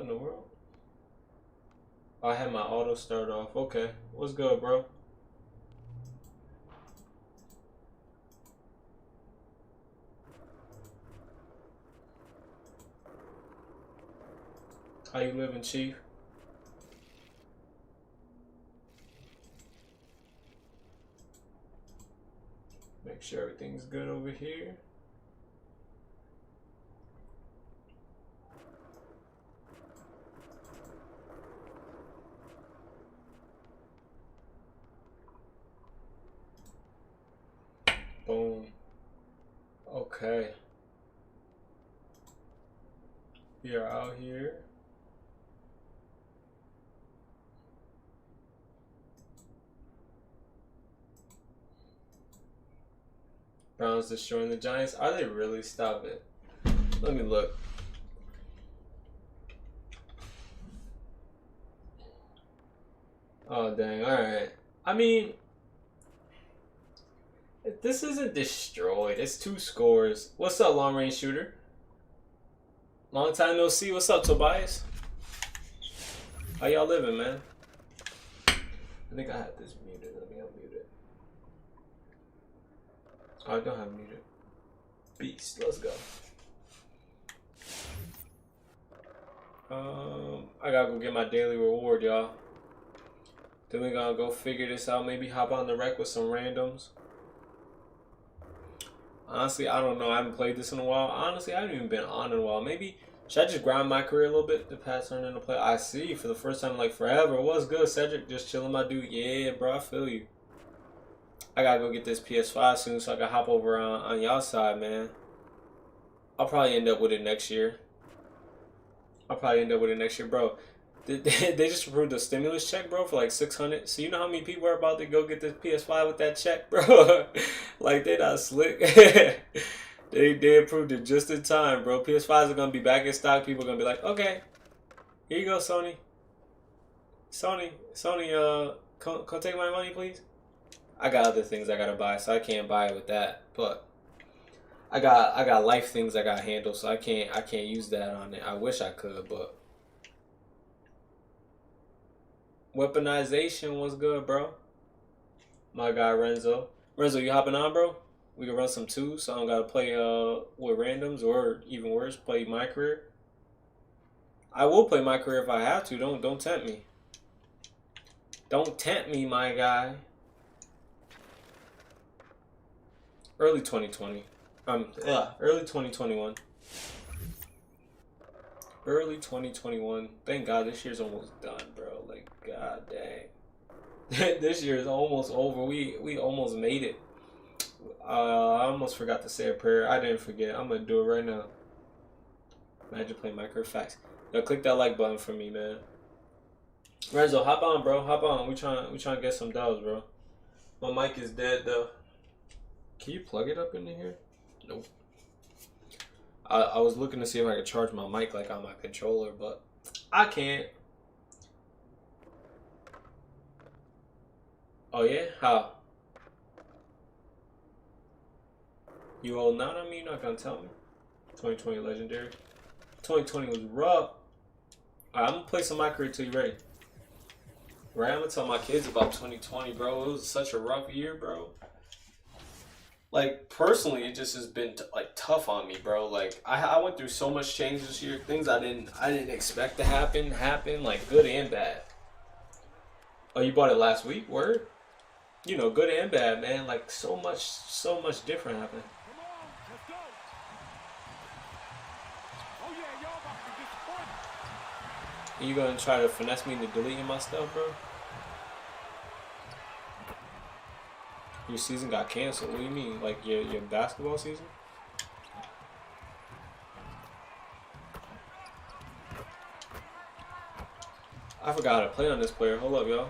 What in the world? I had my auto start off. Okay. What's good, bro? How you living, Chief? Make sure everything's good over here. Boom. Okay. We are out here. Browns destroying the Giants. Are they really? Stop it. Let me look. Oh, dang. Alright. I mean, if this isn't destroyed, it's 2 scores. What's up, long range shooter? Long time no see. What's up, Tobias? How y'all living, man? I think I had this muted. Let me unmute it. Oh, I don't have muted. Beast. Let's go. I gotta go get my daily reward, y'all. Then we're gonna go figure this out. Maybe hop on the rec with some randoms. Honestly, I don't know. I haven't played this in a while. Honestly, I haven't even been on in a while. Maybe should I just grind my career a little bit to pass turn into play? I see. For the first time in like forever. What's good, Cedric? Just chilling, my dude. Yeah, bro. I feel you. I gotta go get this PS5 soon so I can hop over on y'all side, man. I'll probably end up with it next year. Bro. They just approved a stimulus check, bro, for like 600. So you know how many people are about to go get this PS5 with that check, bro? Like, they not slick. They approved it just in time, bro. PS5s are gonna be back in stock. People are gonna be like, okay, here you go, Sony. Sony, come take my money, please. I got other things I gotta buy, so I can't buy it with that. But I got life things I gotta handle, so I can't use that on it. I wish I could, but weaponization was good, bro. My guy Renzo. Renzo, you hopping on, bro? We can run some 2s, so I don't gotta play with randoms, or even worse, play my career. I will play my career if I have to. Don't tempt me. Don't tempt me, my guy. Early 2020. Early 2021. Early 2021. Thank God this year's almost done, bro. Like, god dang. This year is almost over. We almost made it. I almost forgot to say a prayer. I didn't forget. I'm gonna do it right now. Imagine playing micro facts. Yo, click that like button for me, man. Renzo, hop on, bro. Hop on. We trying to get some dubs, bro. My mic is dead though. Can you plug it up into here? Nope. I was looking to see if I could charge my mic like on my controller, but I can't. Oh yeah? How? You holding out on me? You're not gonna tell me? 2020 legendary. 2020 was rough. Alright, I'm gonna play some of my career till you ready. Right? I'm gonna tell my kids about 2020, bro. It was such a rough year, bro. Like, personally, it just has been like tough on me, bro. Like, I went through so much change this year. Things I didn't expect to happen, like good and bad. Oh, you bought it last week? Word? You know, good and bad, man. Like, so much different happened. Are you gonna try to finesse me into deleting my stuff, bro? Your season got canceled. What do you mean? Like your basketball season? I forgot how to play on this player. Hold up, y'all.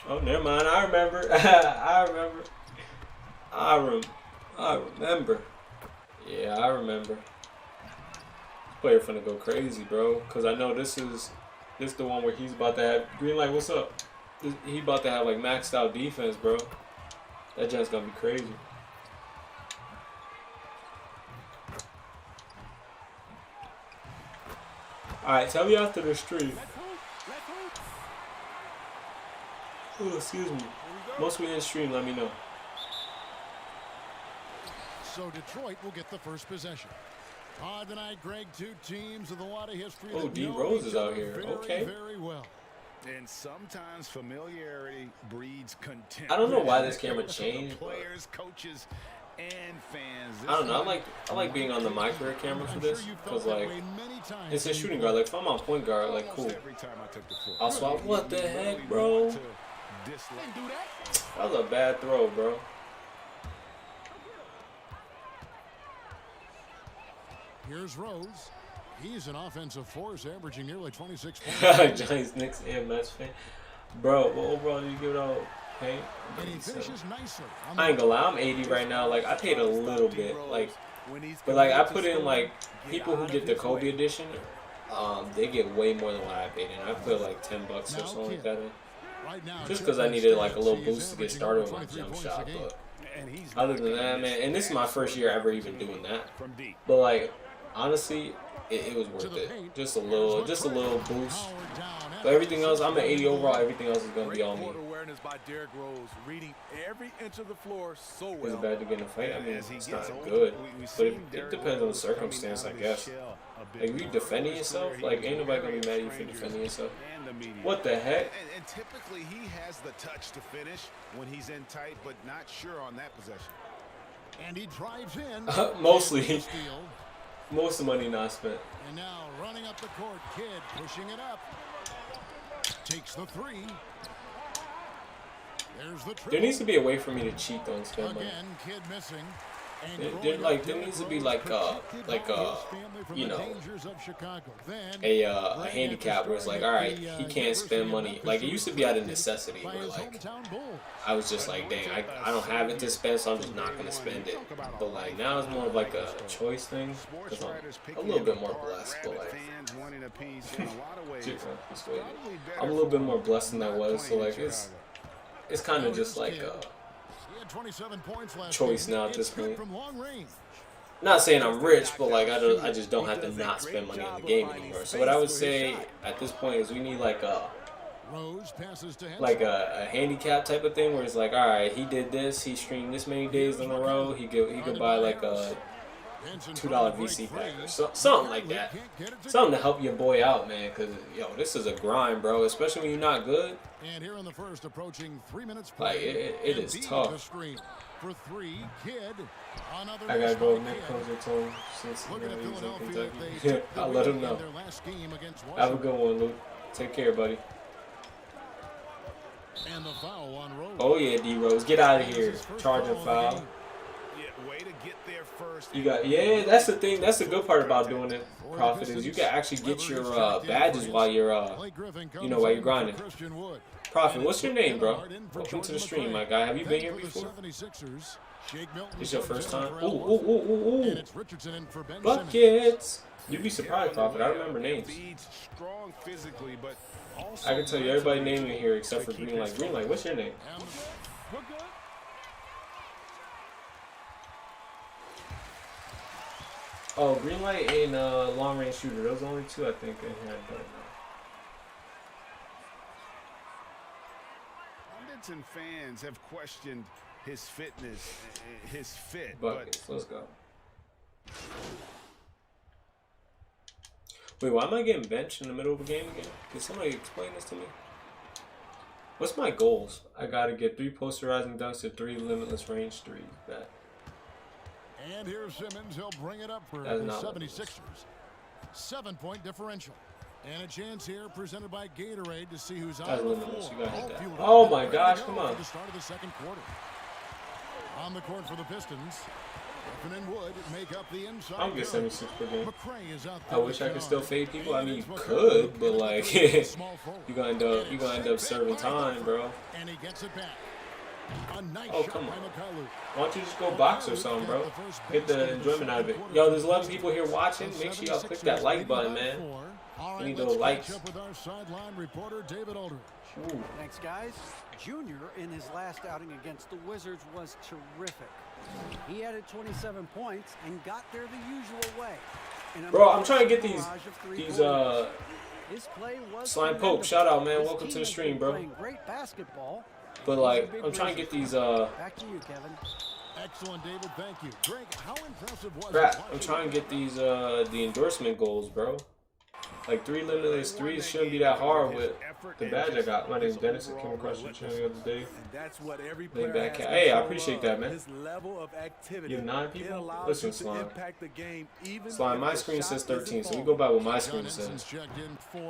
Oh, never mind. I remember. I remember. Yeah, I remember. This player finna go crazy, bro. Cause I know this the one where he's about to have green light. What's up? He about to have like maxed out defense, bro. That gent's gonna be crazy. Alright, tell me after the stream. Oh, excuse me. Once we end stream, let me know. So Detroit will get the first possession. Tonight, Greg, two teams with a lot of history. Oh, D Rose is out here. Okay. Very well. And sometimes familiarity breeds contempt. I don't know why this camera changed. Players, coaches, and fans. I don't know. I like being on the micro camera for this because like it's a shooting guard. Like if I'm on point guard, like cool. I'll swap. What the heck, bro? That was a bad throw, bro. Here's Rose. He's an offensive force, averaging nearly 26 points. Giants, Knicks, and Mets fan. Bro, what overall did you give it out? Hey, and he finishes nicer. I ain't gonna lie, I'm 80 right now. Like I paid a little bit, like, but like I put in like people who get the Kobe edition, they get way more than what I paid in. I put like $10 or something like that in, just because I needed like a little boost to get started with my jump shot. But other than that, man, and this is my first year ever even doing that. But like honestly, it was worth it. Just a little boost. But everything else, I'm at 80 overall. Everything else is gonna be on me. By Derrick Rose, reading every inch of the floor so well. Is it bad to get in a fight? I mean, it's not good, but it depends on the circumstance, I guess. Like, if you defending yourself, like, ain't nobody gonna be mad at you for defending yourself. What the heck? And typically, he has the touch to finish when he's in tight, but not sure on that possession. And he drives in. Mostly. Most of the money not spent. And now running up the court, Kidd pushing it up. Takes the three. There needs to be a way for me to cheat though and spend money. Kidd missing. There needs to be like you know, a handicap where it's like, all right, he can't spend money. Like it used to be out of necessity, where like I was just like, dang, I don't have it to spend, so I'm just not gonna spend it. But like now it's more of like a choice thing, because I'm a little bit more blessed. But like, I'm a little bit more blessed than I was, so like it's kind of just like a choice now at this point. Not saying I'm rich, but like I just don't have to not spend money on the game anymore. So what I would say at this point is we need like a handicap type of thing where it's like, all right, he did this, he streamed this many days in a row, he could buy like a $2 VC pack or something like that. Something to help your boy out, man, because yo, this is a grind, bro, especially when you're not good. And here in the first, approaching 3 minutes. Like it is tough. For three, Kidd. I gotta go with Nick Coser since he's in Kentucky. I'll let him know. Have a good one, Luke. Take care, buddy. And the foul on Rose. Oh yeah, D Rose, get out of here. Charging foul. You got that's the thing. That's the good part about doing it, Prophet, is you can actually get your badges while you're while you're grinding. Prophet, what's your name, bro? Welcome to the stream, my guy. Have you been here before? This your first time? Ooh. Buckets. You'd be surprised, Prophet. I remember names. I can tell you everybody's name in here except for Greenlight. Greenlight, what's your name? Oh, Greenlight and long range shooter. Those are only two I think I had. But and fans have questioned his fitness, his fit. Buckets, let's go. Wait, why am I getting benched in the middle of a game again? Can somebody explain this to me? What's my goals? I gotta get 3 posterizing dunks and 3 limitless range threes. That. And here's Simmons. He'll bring it up for the 76ers. 7-point differential. And a chance here presented by Gatorade to see who's on the floor. Oh my gosh, come on. The start of the second quarter. On the court for the Pistons. Griffin and Wood make up the inside. I'm getting 76 per game. Is out I wish I could still fade people. I mean, you could, but like, you're gonna end up serving time, bro. And he gets it back. Oh, come on. Why don't you just go box or something, bro? Get the enjoyment out of it. Yo, there's 11 people here watching. Make sure y'all click that like button, man. We need those likes. Ooh. Thanks, guys. Junior, in his last outing against the Wizards, was terrific. He added 27 points and got there the usual way. Bro, I'm trying to get these Slime Pope, shout out, man. Welcome to the stream, bro. Great basketball. But like, I'm trying to get these Back to you, Kevin. Excellent, David. Thank you. Greg, how impressive was crap, I'm trying to get these the endorsement goals, bro. Like 3 limitless threes shouldn't be that hard with the badge I got. My name's Dennis. I came across your channel the other day. Hey, I appreciate that, man. You have 9 people? Listen, Slime. Slime, my screen says 13, so we go by what my screen says.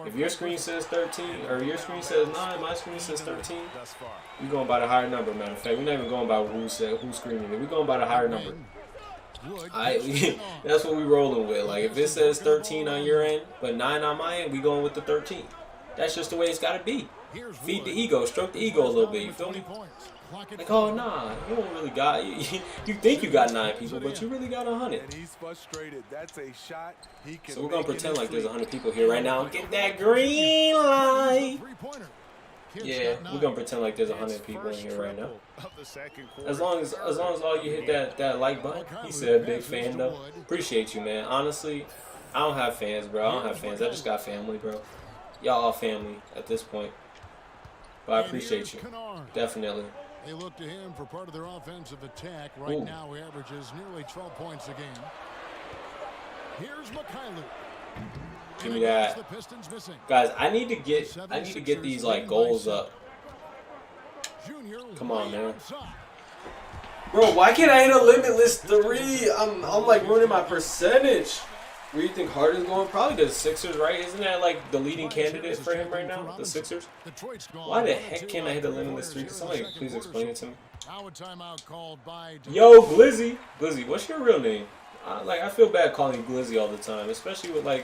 If your screen says 13, or your screen says 9, my screen says 13, we going by the higher number, matter of fact. We're not even going by who's screening it. We're going by the higher number. That's what we rolling with. Like, if it says 13 on your end, but 9 on my end, we going with the 13. That's just the way it's got to be. Feed the ego, stroke the ego a little bit, you feel me? Like, oh, nah, you don't really got, you think you got 9 people, but you really got 100. So we're going to pretend like there's 100 people here right now. Get that green light. Yeah, we're going to pretend like there's 100 people in here right now. As long as all you hit that like button. He said, big fan though. Appreciate you, man. Honestly, I don't have fans, bro. I don't have fans. I just got family, bro. Y'all all family at this point. But I appreciate you. Definitely. They look to him for part of their offensive attack. Right now, he averages nearly 12 points a game. Here's Mikhailuk. Give me that. Guys, I need to get these like goals up. Come on, man. Bro, why can't I hit a limitless 3? I'm like ruining my percentage. Where do you think Harden's going? Probably the Sixers, right? Isn't that like the leading candidate for him right now? The Sixers? Why the heck can't I hit a limitless 3? Can somebody please explain it to me? Yo, Glizzy. Glizzy, what's your real name? I feel bad calling you Glizzy all the time, especially with like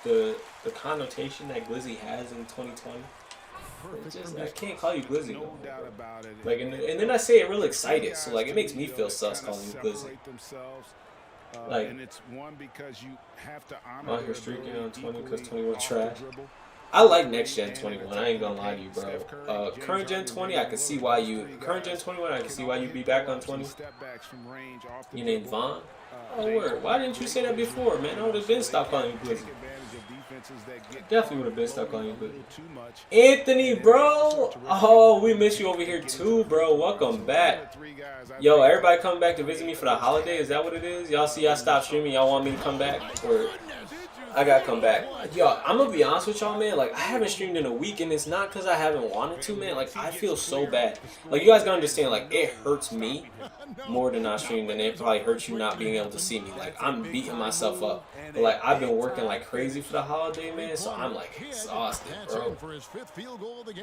the connotation that Glizzy has in 2020. I can't call you Glizzy. No doubt about it. Like, and then I say it real excited, so like it makes me feel sus calling you Glizzy. Like, and it's one because you have to honor out here streaking on 20 because 21 trash. I like next gen 21. I ain't gonna lie to you, bro. Current gen 20, I can see why you. Current gen 21, I can see why you be back on 20. You named Vaughn? Oh, word. Why didn't you say that before, man? I would have been stopped calling you Glizzy. Definitely would have been stopped calling you Glizzy. Anthony, bro. Oh, we miss you over here too, bro. Welcome back. Yo, everybody coming back to visit me for the holiday? Is that what it is? Y'all see I stopped streaming. Y'all want me to come back? Or I gotta come back. Yo, I'm gonna be honest with y'all, man. Like, I haven't streamed in a week, and it's not because I haven't wanted to, man. Like, I feel so bad. Like, you guys gotta understand, like, it hurts me more to not stream than it probably hurts you not being able to see me. Like, I'm beating myself up. But, like, I've been working like crazy for the holiday, man, so I'm, like, exhausted, bro.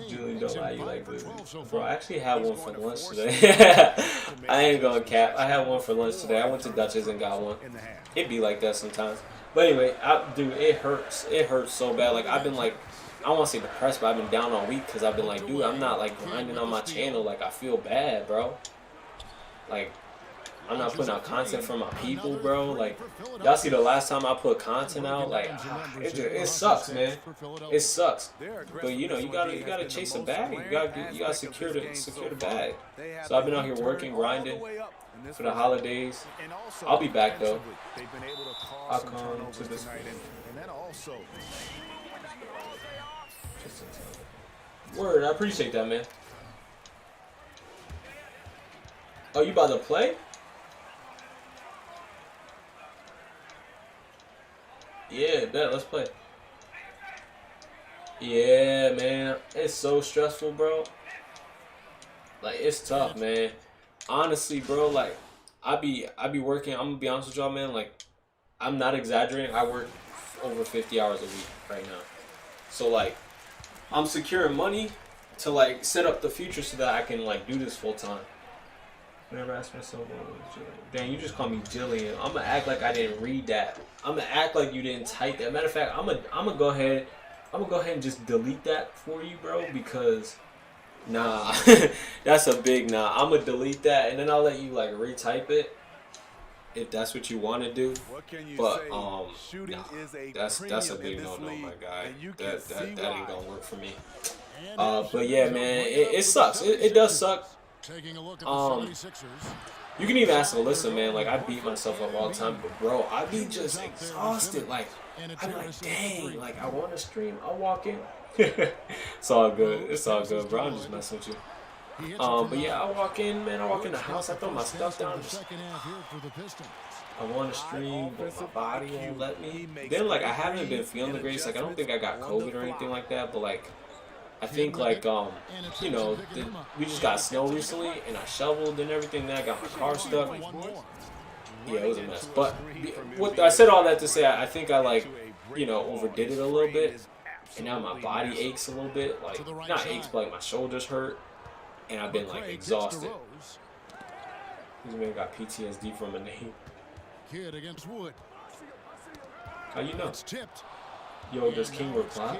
Julie, don't lie, you like this. Bro, I actually had one for lunch today. I ain't gonna cap. I had one for lunch today. I went to Dutch's and got one. It be like that sometimes. But anyway, dude, it hurts. It hurts so bad. Like, I've been, like, I don't want to say depressed, but I've been down all week because I've been like, dude, I'm not, like, grinding on my channel. Like, I feel bad, bro. Like, I'm not putting out content for my people, bro. Like, y'all see the last time I put content out? Like, it sucks, man. It sucks. But, you know, you gotta chase a bag. You gotta secure the bag. So I've been out here working, grinding for the holidays. I'll be back though. I'll come to this word. I appreciate that, man. Oh, you about to play? Yeah, bet. Let's play. Yeah, man. It's so stressful, bro. Like, it's tough, man. Honestly, bro, like, I be working. I'm gonna be honest with y'all, man. Like, I'm not exaggerating. I work over 50 hours a week right now. So, like, I'm securing money to, like, set up the future so that I can, like, do this full time. Never asked myself what was Jillian. Dang, you just call me Jillian. I'm gonna act like I didn't read that. I'm gonna act like you didn't type that. Matter of fact, I'm gonna go ahead and just delete that for you, bro, because nah, that's a big nah. I'm gonna delete that and then I'll let you like retype it if that's what you want to do. But nah, that's a big no, my guy. That ain't gonna work for me. But yeah, man, it sucks. It does suck. You can even ask Alyssa, man. Like, I beat myself up all the time, but bro, I be just exhausted. Like, I'm like, dang. Like, I want to stream. I'll walk in. It's all good. It's all good, bro. I'm just messing with you. But yeah, I walk in, man. I walk in the house. I throw my stuff down. I want to stream, but my body won't let me. Then, like, I haven't been feeling the greatest. Like, I don't think I got COVID or anything like that, but like, I think like you know, we just got snow recently, and I shoveled and everything. Then I got my car stuck. Yeah, it was a mess. But what I said all that to say, I think I like, you know, overdid it a little bit, and now my body aches a little bit. Like, not aches, but like my shoulders hurt, and I've been like exhausted. This man got PTSD from a name. Kid against Wood. How you know? Tipped. Yo, does King reply?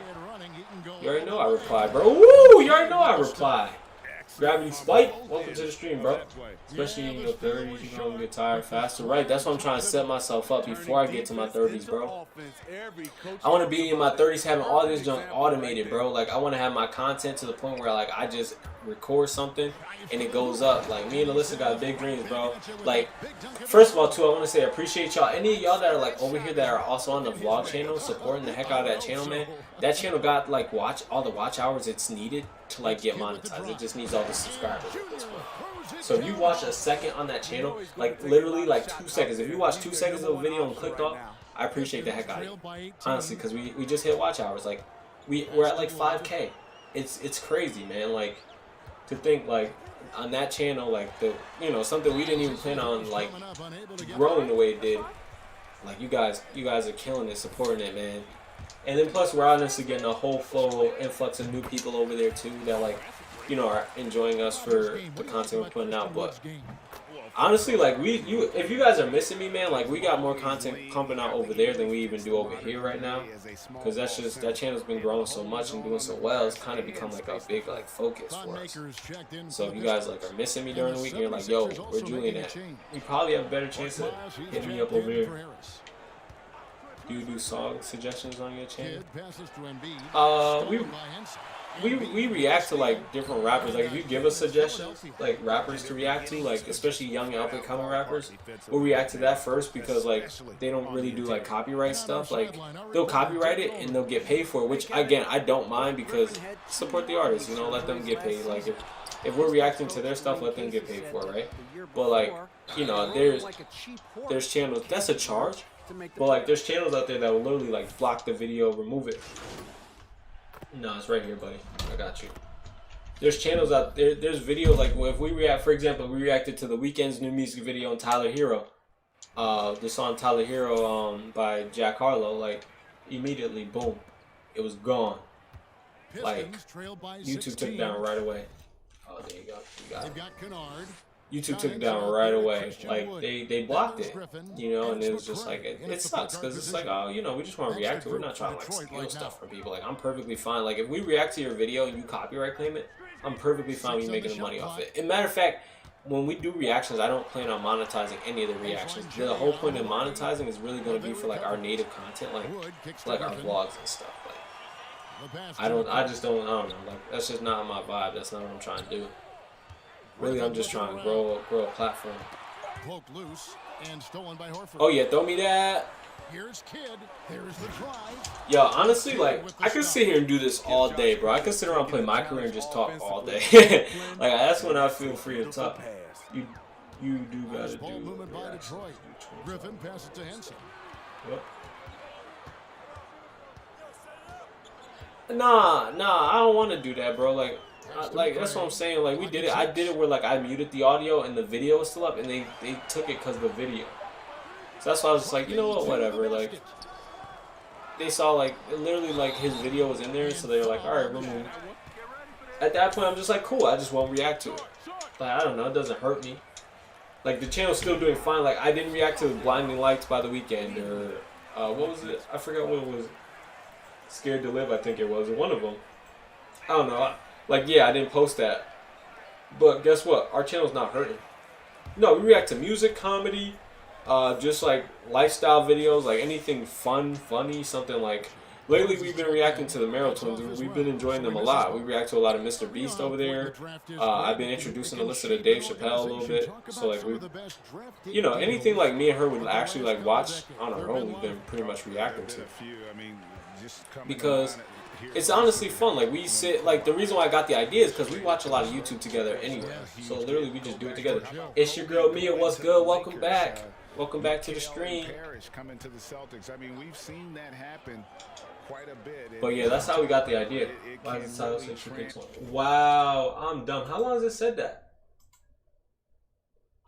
You already know I reply, bro. Woo! You already know I reply. Gravity Spike, welcome to the stream, bro. Especially in your 30s, you're gonna get tired faster. Right, that's why I'm trying to set myself up before I get to my 30s, bro. I want to be in my 30s having all this junk automated, bro. Like, I want to have my content to the point where, like, I just record something and it goes up. Like, me and Alyssa got big dreams, bro. Like, first of all, too, I want to say I appreciate y'all. Any of y'all that are, like, over here that are also on the vlog channel, supporting the heck out of that channel, man. That channel got, like, all the watch hours it's needed to, like, get monetized. It just needs all the subscribers at this point. So if you watch a second on that channel, like, literally, like, 2 seconds. If you watch 2 seconds of a video and clicked off, I appreciate the heck out of you. Honestly, because we just hit watch hours. Like, we're at, like, 5K. It's crazy, man. Like, to think, like, on that channel, like, you know, something we didn't even plan on, like, growing the way it did. Like, you guys are killing it, supporting it, man. And then plus we're honestly getting a whole flow influx of new people over there too that, like, you know, are enjoying us for the content we're putting out. But honestly, like, if you guys are missing me, man, like, we got more content pumping out over there than we even do over here right now, because that's just, that channel's been growing so much and doing so well. It's kind of become like a big, like, focus for us. So if you guys, like, are missing me during the week and you're like, yo, where Julian at, you probably have a better chance to hit me up over here. Do you do song suggestions on your channel? We react to, like, different rappers. Like, if you give us suggestions, like, rappers to react to, like, especially young up and coming rappers, we'll react to that first, because, like, they don't really do, like, copyright stuff. Like, they'll copyright it and they'll get paid for it, which, again, I don't mind, because support the artists, you know, let them get paid. Like, if we're reacting to their stuff, let them get paid for it, right? But, like, you know, there's channels, that's a charge. But, like, there's channels out there that will literally, like, block the video, remove it. No, it's right here, buddy. I got you. There's channels out there. There's videos, like, if we react, for example, we reacted to the Weeknd's new music video on Tyler Hero. The song Tyler Hero by Jack Harlow. Like, immediately, boom, it was gone. Like, YouTube took it down right away. Oh, there you go. You got it. YouTube took it down right away. Like, they blocked it, you know, and it was just like, it sucks, because it's like, oh, you know, we just want to react to it. We're not trying to, like, steal stuff from people. Like, I'm perfectly fine. Like, if we react to your video and you copyright claim it, I'm perfectly fine with you making the money off it. As a matter of fact, when we do reactions, I don't plan on monetizing any of the reactions. The whole point of monetizing is really going to be for, like, our native content, like our vlogs and stuff. Like, I don't know. Like, that's just not my vibe. That's not what I'm trying to do. Really, I'm just trying to grow a platform. Oh yeah, throw me that. Yo, honestly, like, I could sit here and do this all day, bro. I could sit around, play my career, and just talk all day. Like, that's when I feel free to talk. You do gotta do. Griffin passes to Henson. Yep. Nah, I don't want to do that, bro. Like, that's what I'm saying. Like, we did it. I did it where, like, I muted the audio and the video was still up, and they took it because of the video. So that's why I was just like, you know what, whatever. Like, they saw, like, literally, like, his video was in there, so they were like, all right, remove. At that point, I'm just like, cool. I just won't react to it. Like, I don't know. It doesn't hurt me. Like, the channel's still doing fine. Like, I didn't react to Blinding Lights by The Weeknd, or what was it? I forgot what it was. Scared to Live, I think it was, or one of them. I don't know. Like, yeah, I didn't post that. But guess what? Our channel's not hurting. No, we react to music, comedy, just like lifestyle videos, like anything fun, funny, something like lately we've been reacting to the Merrill twins. We've been enjoying them a lot. We react to a lot of Mr. Beast over there. I've been introducing Alyssa to Dave Chappelle a little bit. So like we, you know, anything like me and her would actually like watch on our own, we've been pretty much reacting to. Because it's honestly fun. Like we sit, like the reason why I got the idea is because we watch a lot of YouTube together anyway. So literally we just do it together. It's your girl Mia. What's good? Welcome back. Welcome back to the stream. Coming to the Celtics. I mean, we've seen that happen quite a bit. But yeah, that's how we got the idea. Wow, I'm dumb. How long has it said that?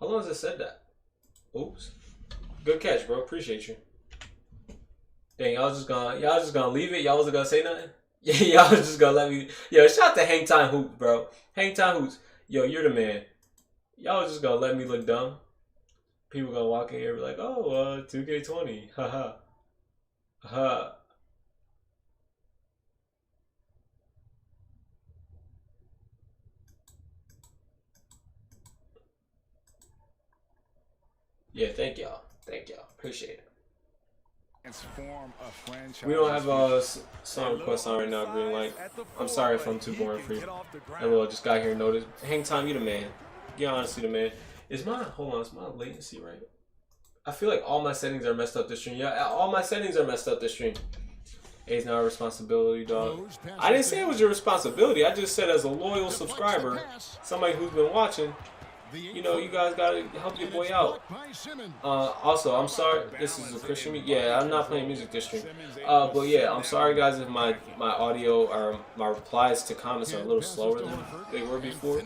How long has it said that? Oops. Good catch, bro. Appreciate you. Dang, y'all just gonna leave it? Y'all wasn't gonna say nothing? Yeah, y'all just gonna let me. Yo, shout out to Hang Time Hoops, bro. Hang Time Hoops. Yo, you're the man. Y'all just gonna let me look dumb? People gonna walk in here and be like, oh, 2K20. Haha. Haha. Yeah, thank y'all. Thank y'all. Appreciate it. We don't have a song request on right now, Green Light. I'm sorry if I'm too boring for you. I will just got here and noticed. Hang Time, you the man. You honestly the man. Is my latency right? I feel like all my settings are messed up this stream. Yeah, all my settings are messed up this stream. It's not a responsibility, dog. I didn't say it was your responsibility. I just said as a loyal subscriber, somebody who's been watching, you know, you guys gotta help your boy out. Also, I'm sorry. This is a Christian music. Yeah, I'm not playing music this stream. But yeah, I'm sorry, guys, if my audio or my replies to comments are a little slower than they were before.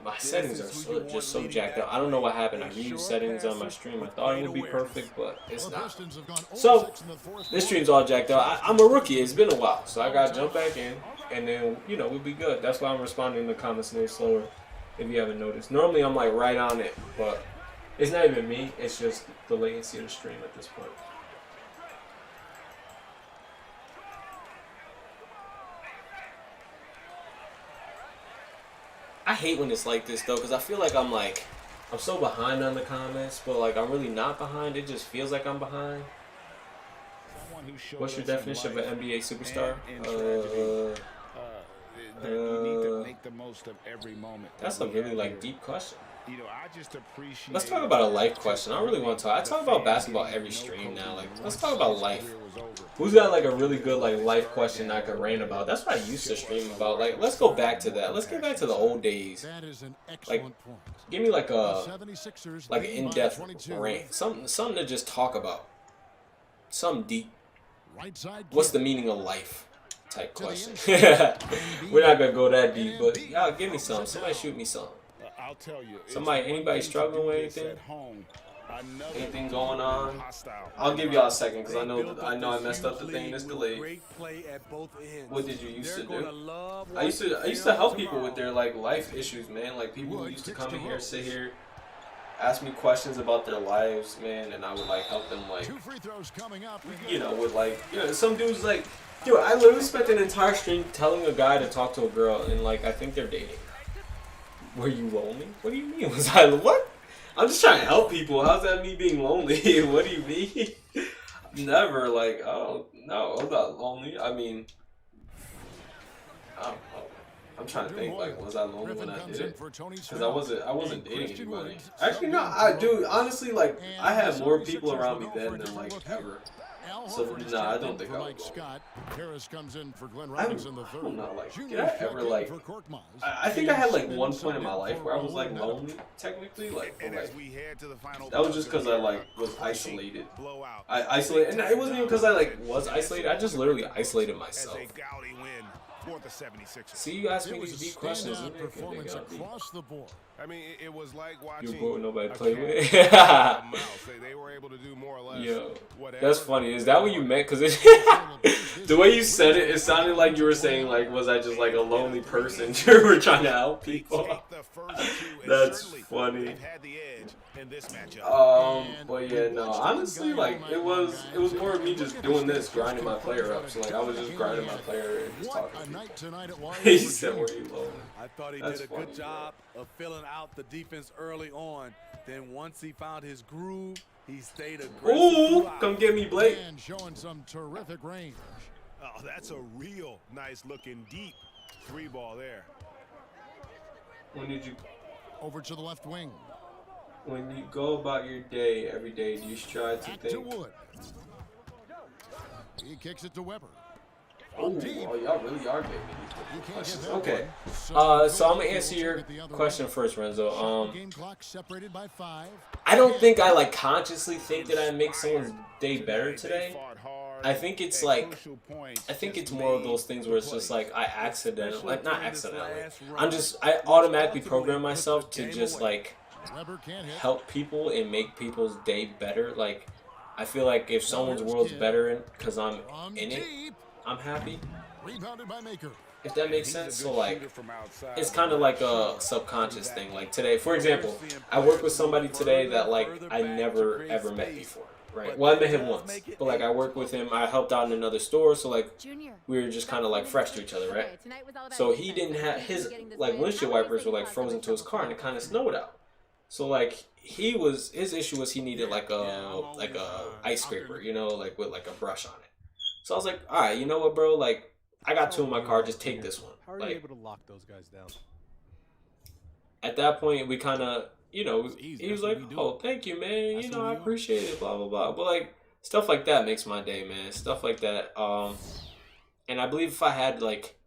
My settings are just so jacked up. I don't know what happened. I reused settings on my stream. I thought it would be perfect, but it's not. So this stream's all jacked up. I'm a rookie. It's been a while, so I gotta jump back in, and then you know we'll be good. That's why I'm responding to comments a little slower. If you haven't noticed, normally I'm like right on it, but it's not even me. It's just the latency of the stream at this point. I hate when it's like this though, because I feel like I'm so behind on the comments, but like I'm really not behind. It just feels like I'm behind. What's your definition of an NBA superstar? You need to make the most of every moment. That's a really like deep question. You know, I just appreciate. Let's talk about a life question. I don't really want to talk. I talk about basketball every stream now. Like, let's talk about life. Who's got like a really good like life question I could rant about? That's what I used to stream about. Like, let's go back to that. Let's get back to the old days. Like, give me like an in-depth rant. Something to just talk about. Something deep. What's the meaning of life? Type question. We're not gonna go that deep, but y'all give me some. Somebody shoot me some. I'll tell you. Anybody struggling with anything? Anything going on? I'll give y'all a second because I know I messed up the thing. This delayed. What did you used to do? I used to help people with their like life issues, man. Like people who used to come in here, sit here, ask me questions about their lives, man, and I would like help them like, you know, with like, you know, some dudes like. Dude, I literally spent an entire stream telling a guy to talk to a girl, and like I think they're dating. Were you lonely? What do you mean? Was I what? I'm just trying to help people. How's that me being lonely? What do you mean? Never. Like, oh no, I'm not lonely. I mean, I don't know. I'm trying to think. Like, was I lonely when I did it? Because I wasn't dating anybody. Actually, no. Dude, honestly, like I had more people around me then than like ever. So nah, I don't think I would go. I don't know, like, did I ever like? I think I had like one point in my life where I was like lonely, technically, like, that was just because I like was isolated. I isolated, and it wasn't even because I like was isolated. I just literally isolated myself. See, you asked me these deep questions. I mean, it was like watching. You bored, nobody to play with. They were able to do more or less. Yo, that's funny. Is that what you meant? Because the way you said it, it sounded like you were saying like, was I just like a lonely person? You were trying to help people. That's funny. But yeah, no. Honestly, like it was more of me just doing this, grinding my player up. So like I was just grinding my player and just talking to people. He said, "Were you lonely?" I thought he did a good job of filling out the defense early on. Then once he found his groove, He stayed aggressive. Ooh, come get me, Blake. And showing some terrific range. Oh, that's a real nice looking deep 3-ball there. When did you? Over to the left wing. When you go about your day every day, do you strive to Back to think? Wood. He kicks it to Weber. Oh, y'all really are giving me He these can't questions. get that Okay. one. So I'm gonna answer your question first, Renzo. Game clock separated by 5. I don't think I like consciously think that I make someone's day better today. I think it's like, I think it's more of those things where it's just like I accidentally, like not accidentally, I automatically program myself to just like help people and make people's day better. Like I feel like if someone's world's better because I'm in it, I'm happy. Rebounded by Maker. If that makes sense. So like, it's kind of like a subconscious thing. Like today, for example, I work with somebody today that like I never ever met before. Right. Well, I met him once, but like I worked with him. I helped out in another store, so like we were just kind of like fresh to each other, right? So he didn't have his like windshield wipers were like frozen to his car, and it kind of snowed out. So like his issue was he needed like a ice scraper, you know, like with like a brush on it. So I was like, all right, you know what, bro? Like I got 2 in my car, just take this one. How are like, you able to lock those guys down? At that point, we kind of. You know, he was like, oh, thank you, man. You know, I appreciate it, blah, blah, blah. But, like, stuff like that makes my day, man. Stuff like that. And I believe if I had, like,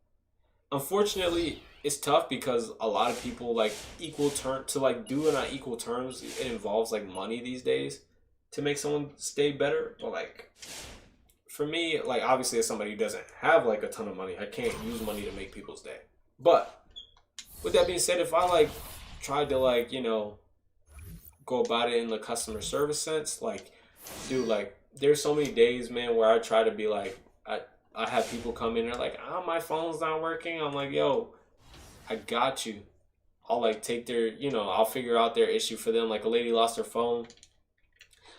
unfortunately, it's tough because a lot of people, like, do it on equal terms. It involves, like, money these days to make someone stay better. But, like, for me, like, obviously, as somebody who doesn't have, like, a ton of money, I can't use money to make people's day. But, with that being said, if I, like, tried to like, you know, go about it in the customer service sense, like, dude, like, there's so many days, man, where I try to be like, I have people come in and they're like, my phone's not working. I'm like, yo, I got you. I'll like take their, you know, I'll figure out their issue for them. Like a lady lost her phone.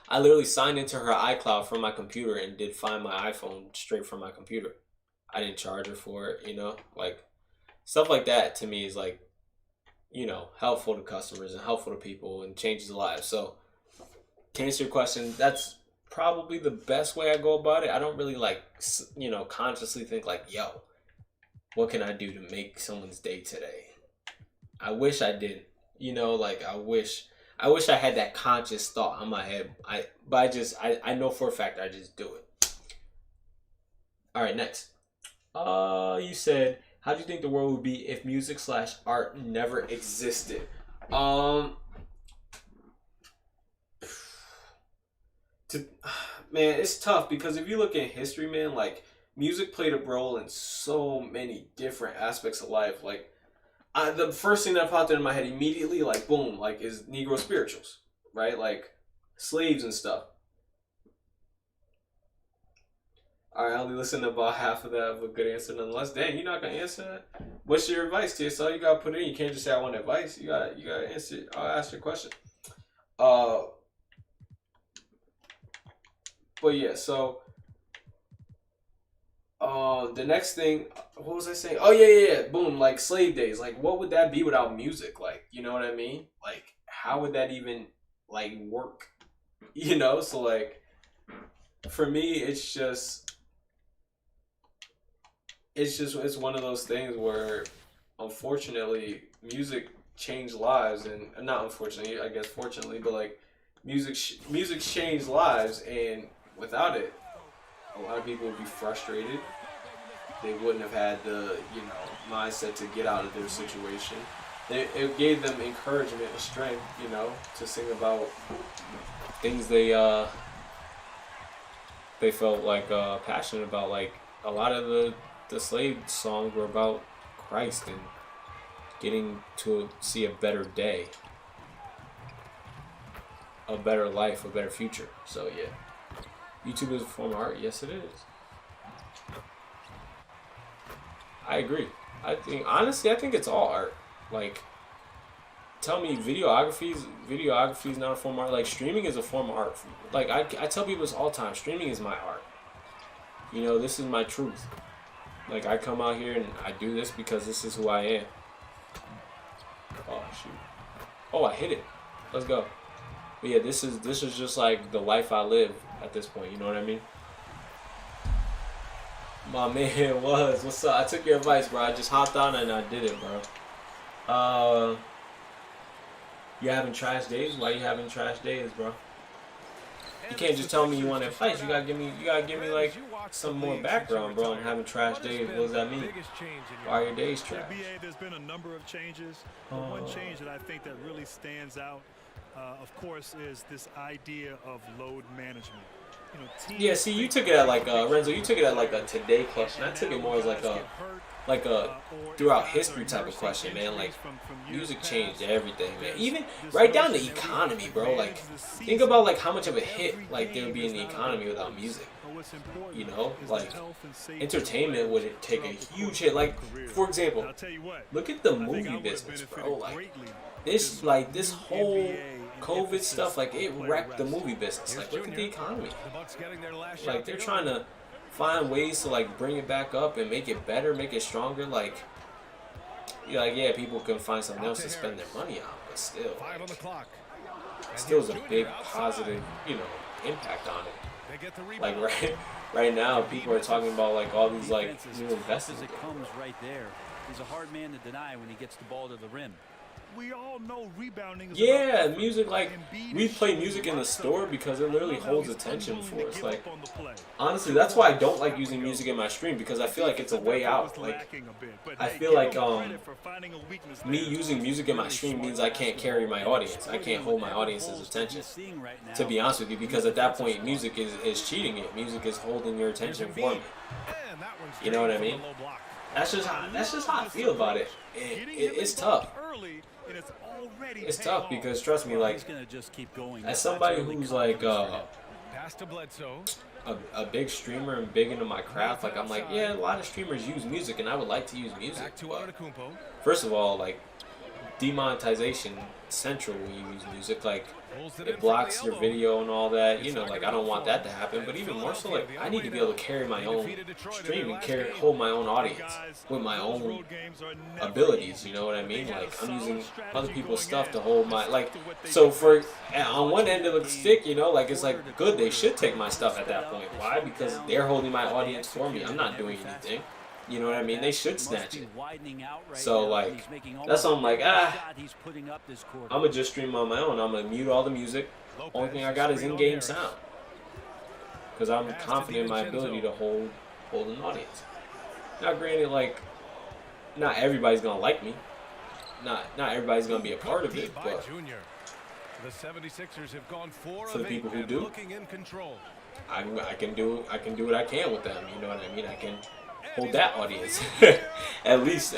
I literally signed into her iCloud from my computer and did find my iPhone straight from my computer. I didn't charge her for it, you know, like stuff like that to me is like, you know, helpful to customers and helpful to people and changes lives. So to answer your question, that's probably the best way I go about it. I don't really like, you know, consciously think like, yo, what can I do to make someone's day today? I wish I did, you know, like I wish I had that conscious thought in my head. But I know for a fact I just do it. All right, next. You said, how do you think the world would be if music/art never existed? Man, it's tough because if you look at history, man, like music played a role in so many different aspects of life. Like the first thing that popped into my head immediately, like boom, like is Negro spirituals, right? Like slaves and stuff. All right, I only listened to about half of that, but good answer nonetheless. Dang, you're not gonna answer that? What's your advice to yourself? You gotta put it in. You can't just say I want advice. You gotta answer. I'll ask your question. But yeah, so the next thing, what was I saying? Oh yeah. Boom, like slave days. Like, what would that be without music? Like, you know what I mean? Like, how would that even like work? You know, so like for me, it's one of those things where, unfortunately, music changed lives, and not unfortunately, I guess fortunately, but like music changed lives, and without it, a lot of people would be frustrated. They wouldn't have had the, you know, mindset to get out of their situation. It gave them encouragement and strength, you know, to sing about things they felt like passionate about. Like a lot of the slave songs were about Christ and getting to see a better day, a better life, a better future. So yeah, YouTube is a form of art. Yes, it is. I agree. I think it's all art. Like, tell me, videography is not a form of art. Like, streaming is a form of art. Like, I tell people this all the time. Streaming is my art. You know, this is my truth. Like, I come out here and I do this because this is who I am. Oh, shoot. Oh, I hit it. Let's go. But yeah, this is just like the life I live at this point. You know what I mean? My man was. What's up? I took your advice, bro. I just hopped on and I did it, bro. You having trash days? Why you having trash days, bro? You can't just tell me you want advice. You gotta give me like some more background, bro. I'm having trash days. What does that mean? Why are your days trash? There's been a number of changes. But one change that I think that really stands out, of course, is this idea of load management. You know, yeah, see, you took it at like Renzo. You took it at like a today question. I took it more as like a throughout history type of question, man. Like music changed everything, man. Even right down to economy, bro. Like think about like how much of a hit like there would be in the economy without music. You know, like entertainment would take a huge hit. Like for example, look at the movie business, bro. Like this whole COVID stuff, like it wrecked the movie business. Like look at the economy. Like they're trying to find ways to like bring it back up and make it better, make it stronger. Like you're like, yeah, people can find something else to spend their money on, but still, like, still is a big positive, you know, impact on it. Like right now, people are talking about like all these like new investments. It comes right there. He's a hard man to deny when he gets the ball to the rim. We all know rebounding is yeah, music, like we play music in the store because it literally holds attention for us. Like honestly, that's why I don't like using music in my stream, because I feel like it's a way out. Like I feel like me using music in my stream means I can't carry my audience. I can't hold my audience's attention, to be honest with you, because at that point music is cheating it. Music is holding your attention for me. You know what I mean? That's just how I feel about it. It's tough. It's tough because trust me, like as somebody who's like a big streamer and big into my craft, like I'm like, yeah, a lot of streamers use music and I would like to use music. But first of all, like demonetization central when you use music, like it blocks your video and all that, you know, like I don't want that to happen. But even more so, like I need to be able to carry my own stream and hold my own audience with my own abilities, you know what I mean? Like I'm using other people's stuff to hold my, like, so for on one end of the stick, you know, like it's like good, they should take my stuff at that point. Why? Because they're holding my audience for me. I'm not doing anything. You know what I mean? They should snatch it. So, like, that's why I'm like, I'm going to just stream on my own. I'm going to mute all the music. Only thing I got is in-game sound. Because I'm confident in my ability to hold an audience. Now, granted, like, not everybody's going to like me. Not everybody's going to be a part of it, but for the people who do, I can do what I can with them. You know what I mean? I can hold that audience. at least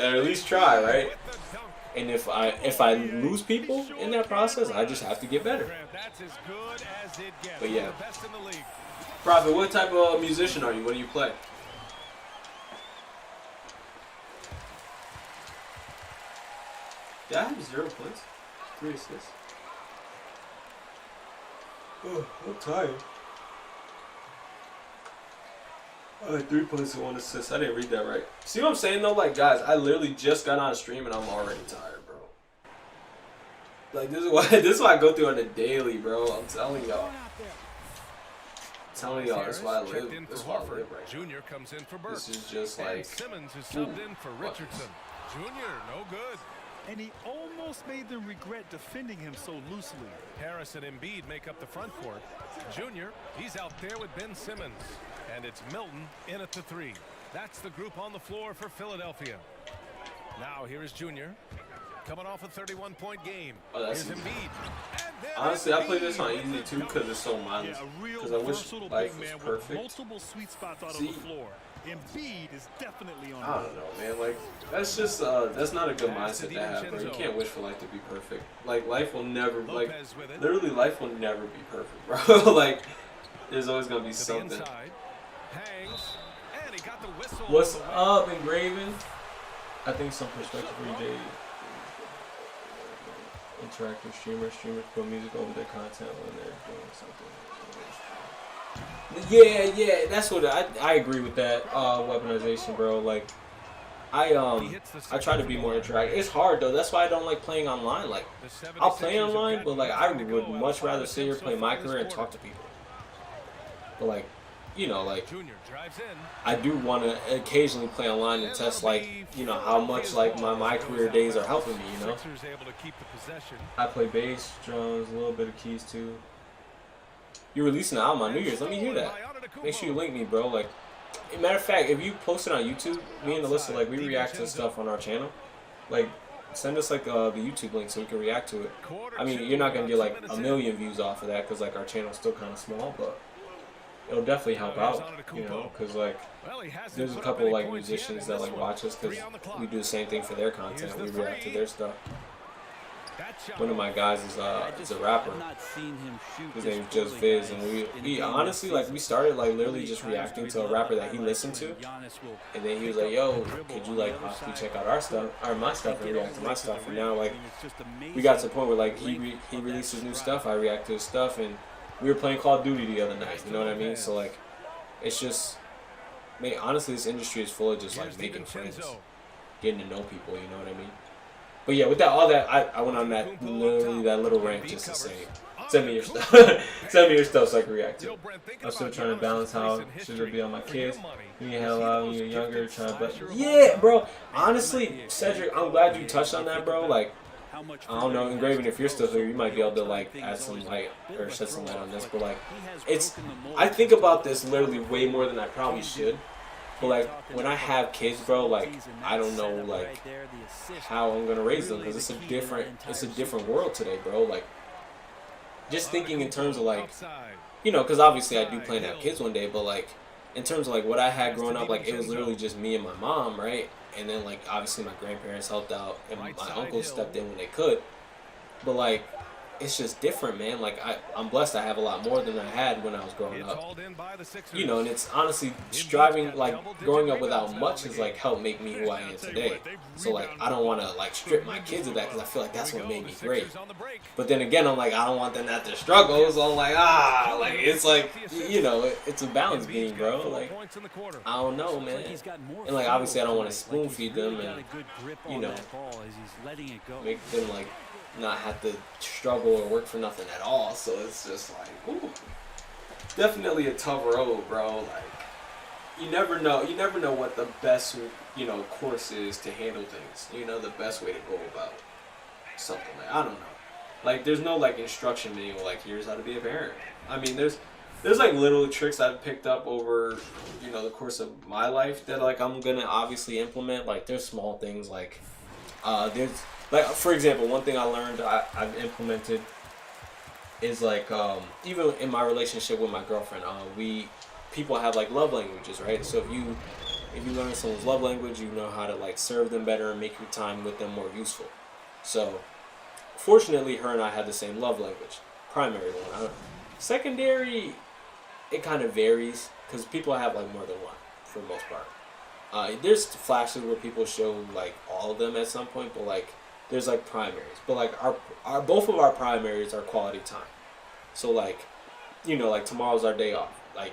try, right? And if I lose people in that process, I just have to get better. But yeah, Prophet, what type of musician are you? What do you play? Yeah, I have 0 points, 3 assists. Oh, I'm tired. I had 3 points and 1 assist. I didn't read that right. See what I'm saying though? Like, guys, I literally just got on a stream and I'm already tired, bro. Like, this is why I go through on a daily, bro. I'm telling y'all. That's why I live. That's why I live right Junior comes in for Burke. This is just like Simmons is subbed in for Richardson. Junior, no good. And he almost made them regret defending him so loosely. Harris and Embiid make up the front court. Junior, he's out there with Ben Simmons. And it's Milton in at the 3. That's the group on the floor for Philadelphia. Now here is Junior. Coming off a 31-point game. Oh, that's Here's Embiid. Honestly, I play this on easy too because it's so mindless. Because I wish life was perfect. Multiple sweet spots out on the floor. Embiid is definitely on. I don't know, man. Like that's just that's not a good mindset to have, bro. You can't wish for life to be perfect. Like life will never, like literally, life will never be perfect, bro. Like there's always gonna be something. What's up, Engraven? I think some perspective every day. Interactive streamers put music over their content when they're doing something. Yeah, that's what I agree with that weaponization, bro. Like I try to be more interactive. It's hard though. That's why I don't like playing online. Like, I'll play online, but like I would much rather sit here, play my career, and talk to people. But like, you know, like I do want to occasionally play online and test, like, you know, how much like my career days are helping me. You know, I play bass, drums, a little bit of keys too. You're releasing an album on New Year's. Let me hear that. Make sure you link me, bro. Like, matter of fact, if you post it on YouTube, me and Alyssa, like, we react to stuff on our channel. Like, send us like the YouTube link so we can react to it. I mean, you're not gonna get like a million views off of that because like our channel's still kind of small, but it'll definitely help out, you know, because like there's a couple like musicians that like watch us because we do the same thing for their content. We react to their stuff. One of my guys is a rapper. His name's Just Viz, and we honestly, like, we started like literally just reacting to a rapper that he listened to, and then he was like, "Yo, could you like possibly check out our stuff, or my stuff, and react to my stuff?" And now like we got to the point where like he releases new stuff, I react to his stuff, and we were playing Call of Duty the other night. You know what I mean? So like, it's just, man, honestly, this industry is full of just like making friends, getting to know people. You know what I mean? But yeah, with that, all that, I went on that little rant just to say, send me your stuff, send me your stuff so I can react to it. I'm still trying to balance how should it be on my kids. You had a lot when you're younger, trying to, yeah, bro. Honestly, Cedric, I'm glad you touched on that, bro. Like, I don't know, Engraving, if you're still here, you might be able to like add some light or shed some light on this. But like, I think about this literally way more than I probably should. But like, when I have kids, bro, like, I don't know like how I'm gonna raise them because it's a different world today, bro. Like, just thinking in terms of like, you know, because obviously I do plan to have kids one day, but like in terms of like what I had growing up, like it was literally just me and my mom, right? And then like obviously my grandparents helped out and my uncles stepped in when they could. But like, it's just different, man. Like, I'm blessed I have a lot more than I had when I was growing up. You know, and it's honestly striving, like, growing up without much has, like, helped make me who I am today. So, like, I don't want to, like, strip my kids of that because I feel like that's what made me great. But then again, I'm like, I don't want them to have to struggle. So I'm like, like, it's like, you know, it's a balance being, bro. Like, I don't know, man. And, like, obviously I don't want to spoon feed them and, you know, make them, like, not have to struggle or work for nothing at all. So it's just like, ooh, definitely a tough road, bro. Like, you never know what the best, you know, course is to handle things. You know, the best way to go about something. Like, I don't know. Like, there's no like instruction manual. Like, here's how to be a parent. I mean, there's like little tricks I've picked up over, you know, the course of my life that like I'm gonna obviously implement. Like, there's small things like, there's. Like, for example, one thing I learned I've implemented is like, even in my relationship with my girlfriend, people have like love languages, right? So if you learn someone's love language, you know how to like serve them better and make your time with them more useful. So fortunately, her and I had the same love language, primary one. Secondary, it kind of varies because people have like more than one for the most part. There's flashes where people show like all of them at some point, but like, there's like primaries, but like our both of our primaries are quality time. So like, you know, like tomorrow's our day off. Like,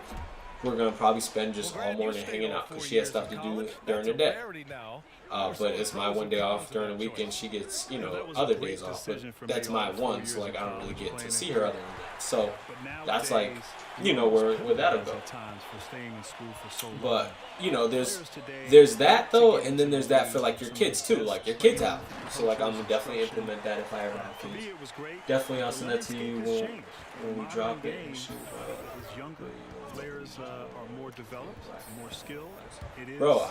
we're gonna probably spend just all morning hanging out because she has stuff to do during the day. But it's my one day off during the weekend. She gets, you know, other days off, but that's my one. So like, I don't really get to see her other than that. So that's like, you know, where that'll go. But you know, there's that though, and then there's that for like your kids too. Like, your kids have. So like, I'm gonna definitely implement that if I ever have kids. Definitely, I'll send that to you when we drop it. Players are more developed, more skilled. It is, bro,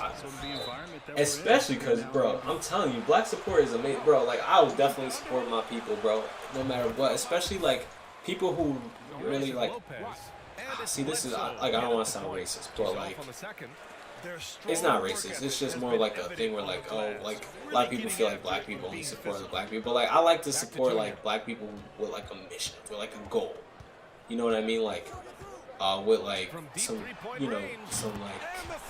especially because, bro, I'm telling you, black support is amazing, bro. Like, I will definitely support my people, bro, no matter what. Especially like people who really like. See, this is like, I don't want to sound racist, but like, it's not racist. It's just more like a thing where like, oh, like a lot of people feel like black people only support the black people. But like, I like to support like black people with like a mission, with like a goal. You know what I mean? Like. With like some, you know, some like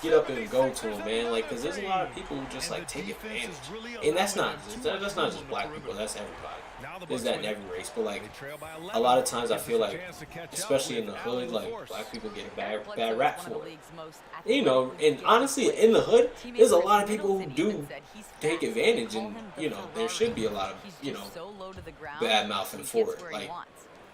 get up and go to them, man. Like, cause there's a lot of people who just like take advantage, and that's not just black people. That's everybody. is that in every race, but like a lot of times I feel like, especially in the hood, like black people get a bad rap for it. You know, and honestly, in the hood, there's a lot of people who do take advantage, and you know, there should be a lot of, you know, bad mouthing for it. Like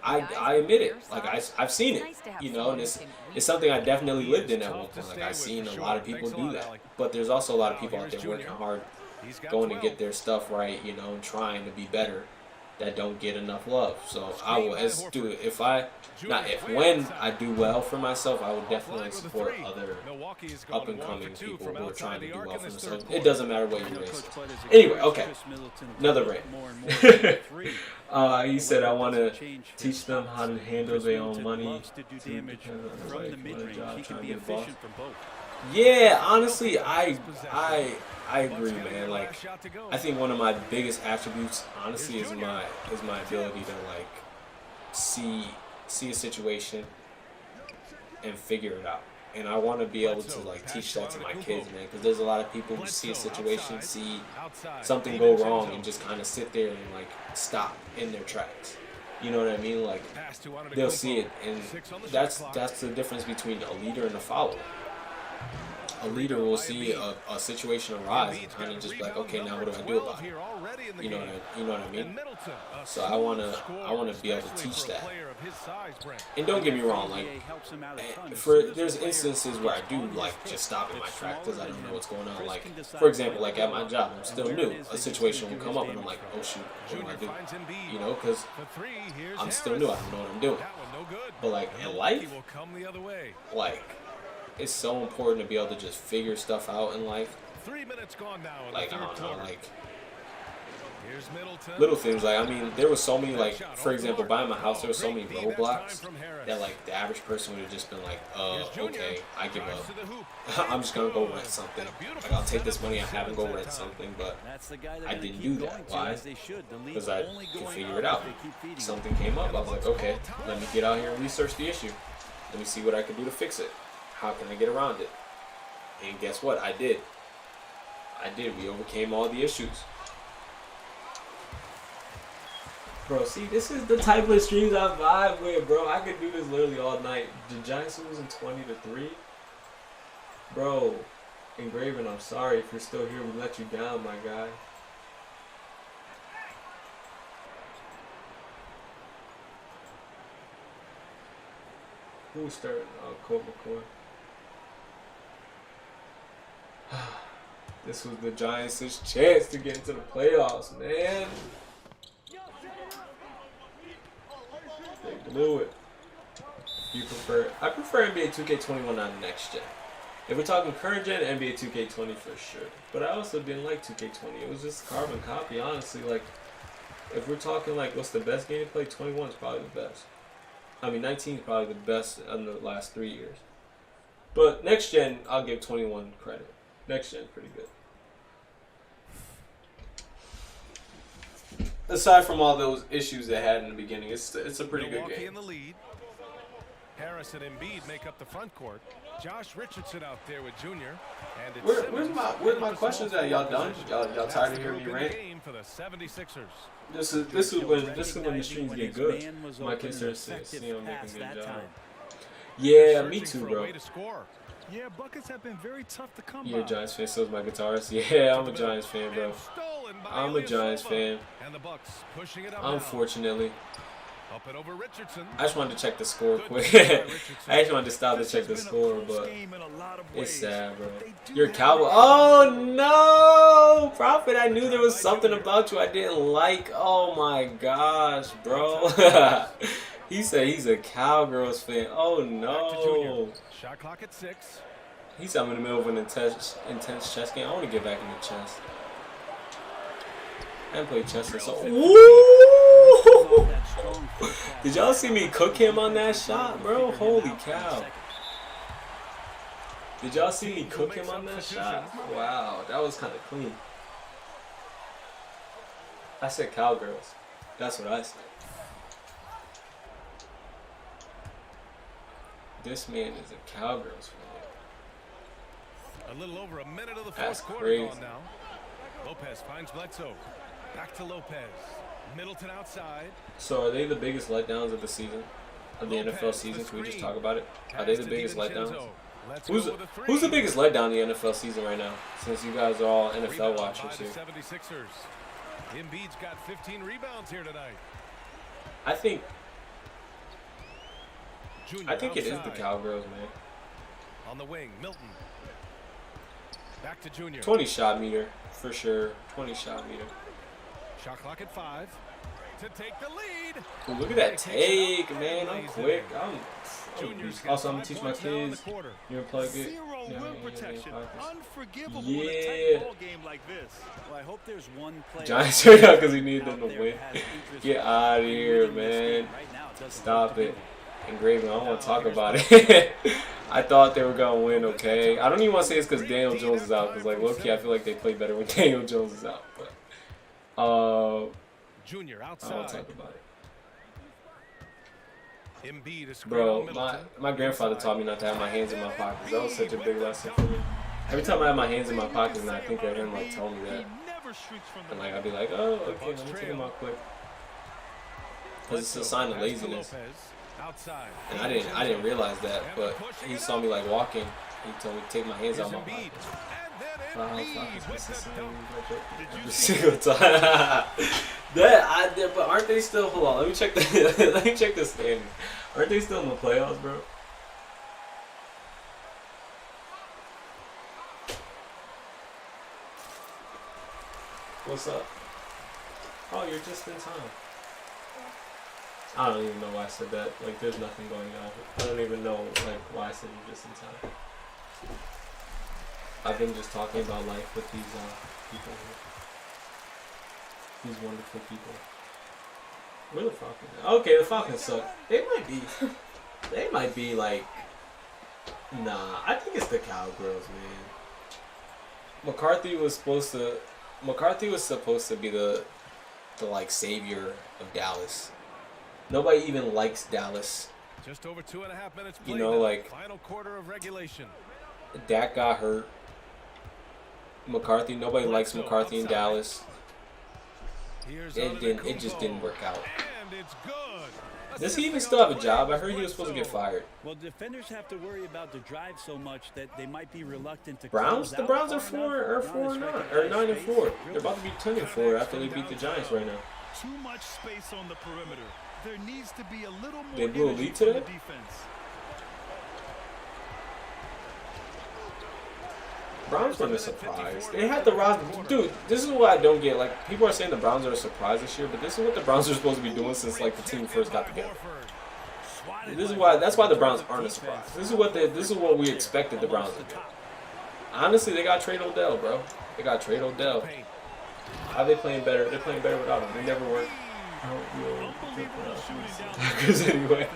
I admit it. Like I've seen it, you know, and it's something I definitely lived in at one point. Like I've seen a lot of people do that, but there's also a lot of people out there working hard, going to get their stuff right, you know, and trying to be better, that don't get enough love. So I will, when I do well for myself, I will definitely support other up and coming people who are trying to do well for themselves. It doesn't matter what your race is. Anyway, okay, another rant. He said, I want to teach them how to handle their own money. Yeah, honestly, I agree, man. Like, I think one of my biggest attributes, honestly, is my ability to like see a situation and figure it out. And I want to be able to like teach that to my kids, man, because there's a lot of people who see a situation, see something go wrong, and just kind of sit there and like stop in their tracks. You know what I mean? Like, they'll see it, and that's the difference between a leader and a follower. A leader will see a situation arise and kind of just be like, okay, now what do I do about it? You know what I mean? So I wanna be able to teach that. And don't get me wrong, like, there's instances where I do like just stop in my tracks because I don't know what's going on. Like, for example, like at my job, I'm still new. A situation will come up and I'm like, oh shoot, what do I do? You know, because I'm still new. I don't know what I'm doing. But like in life, like, it's so important to be able to just figure stuff out in life. 3 minutes gone now. Like, I don't know, like little things. Like, I mean, there was so many, like, for example, buying my house, there was so many roadblocks that like the average person would have just been like, okay, I give up. I'm just gonna go rent something. Like, I'll take this money I have and go rent something. But I didn't do that. Why? Because I could figure it out. Something came up. I was like, okay, let me get out here and research the issue. Let me see what I can do to fix it. How can I get around it? And guess what? I did. We overcame all the issues. Bro, see, this is the type of streams I vibe with, bro. I could do this literally all night. The Giants losing 20-3. Bro, Engraven, I'm sorry if you're still here. We let you down, my guy. Who's starting? Colt McCoy. This was the Giants' chance to get into the playoffs, man. They blew it. I prefer NBA 2K21 on next gen. If we're talking current gen, NBA 2K20 for sure. But I also didn't like 2K20. It was just carbon copy, honestly. Like, if we're talking like what's the best game to play, 21 is probably the best. I mean, 19 is probably the best in the last 3 years. But next gen, I'll give 21 credit. Next gen, pretty good. Aside from all those issues they had in the beginning, it's a pretty good game. In the lead. Harris and Embiid make up the front court. Josh Richardson out there with Junior. And it's where's my questions at? Y'all done? Y'all tired of hearing me rant? For the 76ers. This is when the streams get good. My concern says, you know, making a good job. Yeah, me too, bro. Yeah, buckets have been very tough to come by. You're a Giants fan, so is my guitarist. Yeah, I'm a Giants fan, bro. I'm a Giants fan. Unfortunately. Up and over Richardson. I just wanted to check the score quick. I actually wanted to stop to check the score, but it's sad, bro. You're a Cowboy. Oh, no! Prophet, I knew there was something about you I didn't like. Oh, my gosh, bro. He said he's a Cowgirls fan. Oh, no. Shot clock at 6. He's in the middle of an intense chess game. I want to get back into chess. I haven't played chess in so. Woo! Did y'all see me cook him on that shot, bro? Holy cow! Did y'all see me cook him on that shot? Wow, that was kind of clean. I said Cowgirls. That's what I said. This man is a Cowgirls fan. A little over a minute of the fourth quarter gone now. Lopez finds Bledsoe. Back to Lopez. Middleton outside. So are they the biggest letdowns of the season? Of the NFL season? Can we just talk about it? Are they the biggest letdowns? Who's the biggest letdown in the NFL season right now? Since you guys are all NFL watchers here. 76ers. Embiid's got 15 rebounds here tonight. I think Junior it is the outside. Cowgirls, man. On the wing, Milton. Back to Junior. 20 shot meter for sure. 20 shot meter. Shot clock at 5 to take the lead. Ooh, look at that take, man. I'm quick. Junior's got Also, I'm gonna 5 teach my points now in the kids. quarter. You ever play good? Zero rim protection. Unforgivable Yeah. in a tight ball game like this. Well, I hope there's one player Giants turned out because he needed out them to there win. has interest Get out of in here, winning this game. man. Right now, it doesn't Stop look to it. be. Engraving, I don't want to talk about it. I thought they were going to win, okay? I don't even want to say it's because Daniel Jones is out. Because, like, low-key, I feel like they play better when Daniel Jones is out. But, Junior I don't outside. want to talk about it. Embiid is Bro, my grandfather taught me not to have my hands in my pockets. That was such a big lesson for me. Every time I have my hands in my pockets, and I think of him, like, telling me that. And, like, I'd be like, oh, okay, let me take him out quick. Because it's a sign of laziness. And I didn't realize that, but he saw me, like, walking. He told me to take my hands out of my pockets. Every single time. But aren't they still? Hold on, let me check the let me check the standing. Aren't they still in the playoffs, bro? What's up? Oh, you're just in time. I don't even know why I said that. Like, there's nothing going on. I don't even know like why I said you're just in time. I've been just talking about life with these people here. These wonderful people. Where the Falcons? Okay, the Falcons suck. They might be like, nah. I think it's the Cowgirls, man. McCarthy was supposed to be the like savior of Dallas. Nobody even likes Dallas. Just over 2.5 minutes played. You know, like, final quarter of regulation. Dak got hurt. McCarthy, nobody likes McCarthy in Dallas. It just didn't work out. And it's good. Does he even still have a job? I heard he was supposed to get fired. Well, defenders have to worry about the drive so much that they might be reluctant to. Browns? The Browns are 4-9 9-4. They're about to be 10-4 after they beat the Giants right now. Too much space on the perimeter. There needs to be a little more They blew a energy lead from the today? defense. Browns weren't a surprise. They had the roster. Dude, this is what I don't get. Like, people are saying the Browns are a surprise this year, but this is what the Browns are supposed to be doing since, like, the team first got together. That's why the Browns aren't a surprise. This is what we expected the Browns to do. Honestly, they got to trade Odell, bro. They got to trade Odell. How are they playing better? They're playing better without him. They never were. Because anyway,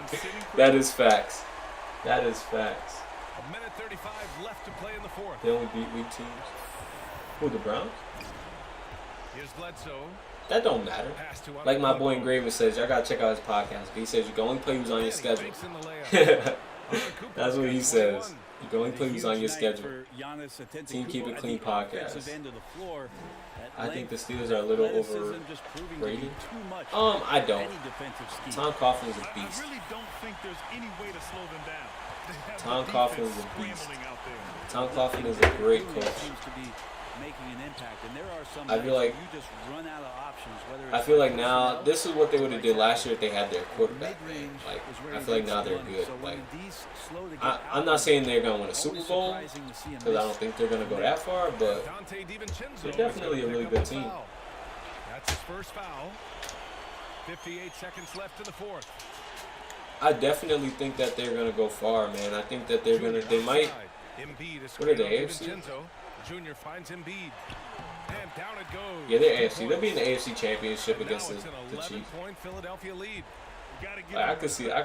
that is facts. That is facts. A minute 35 left to play in the fourth. They only beat weak teams. Who, the Browns? Here's Bledsoe. That don't matter. Like my boy Engraven says, y'all gotta check out his podcast. But he says you can only play who's on your schedule. That's what he says. You can only play who's on your schedule. Team Keep It Clean podcast. I think the Steelers are a little overrated. I don't. Tom Coughlin is a beast. I really don't think there's any way to slow them down. Tom Coughlin is a beast. Tom Coughlin is a great coach. I feel like now this is what they would have did last year if they had their quarterback. Man. Like, I feel like now they're good. Like, I'm not saying they're gonna win a Super Bowl because I don't think they're gonna go that far, but they're definitely a really good team. That's his first foul. 58 seconds left in the fourth. I definitely think that they're gonna go far, man. I think that they might. What are they, AFC? Junior finds Embiid. And down it goes. Yeah, they're AFC. They'll be in the AFC Championship against the Chiefs. Philadelphia lead. I could see them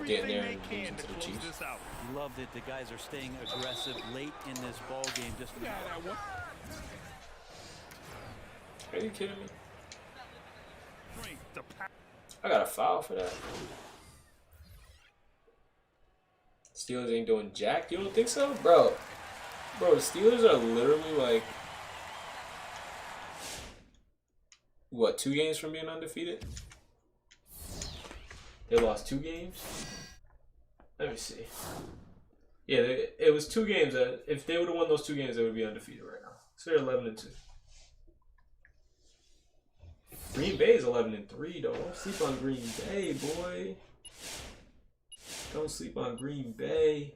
getting there and losing to the Chiefs. I love that the guys are staying aggressive late in this ball game. Just Are you kidding me? I got a foul for that. Steelers ain't doing jack. You don't think so, bro? Bro, the Steelers are literally like what, 2 games from being undefeated? They lost 2 games? Let me see. Yeah, it was 2 games that if they would have won those 2 games, they would be undefeated right now. So they're 11-2. Green Bay is 11-3 though. Don't sleep on Green Bay, boy. Don't sleep on Green Bay.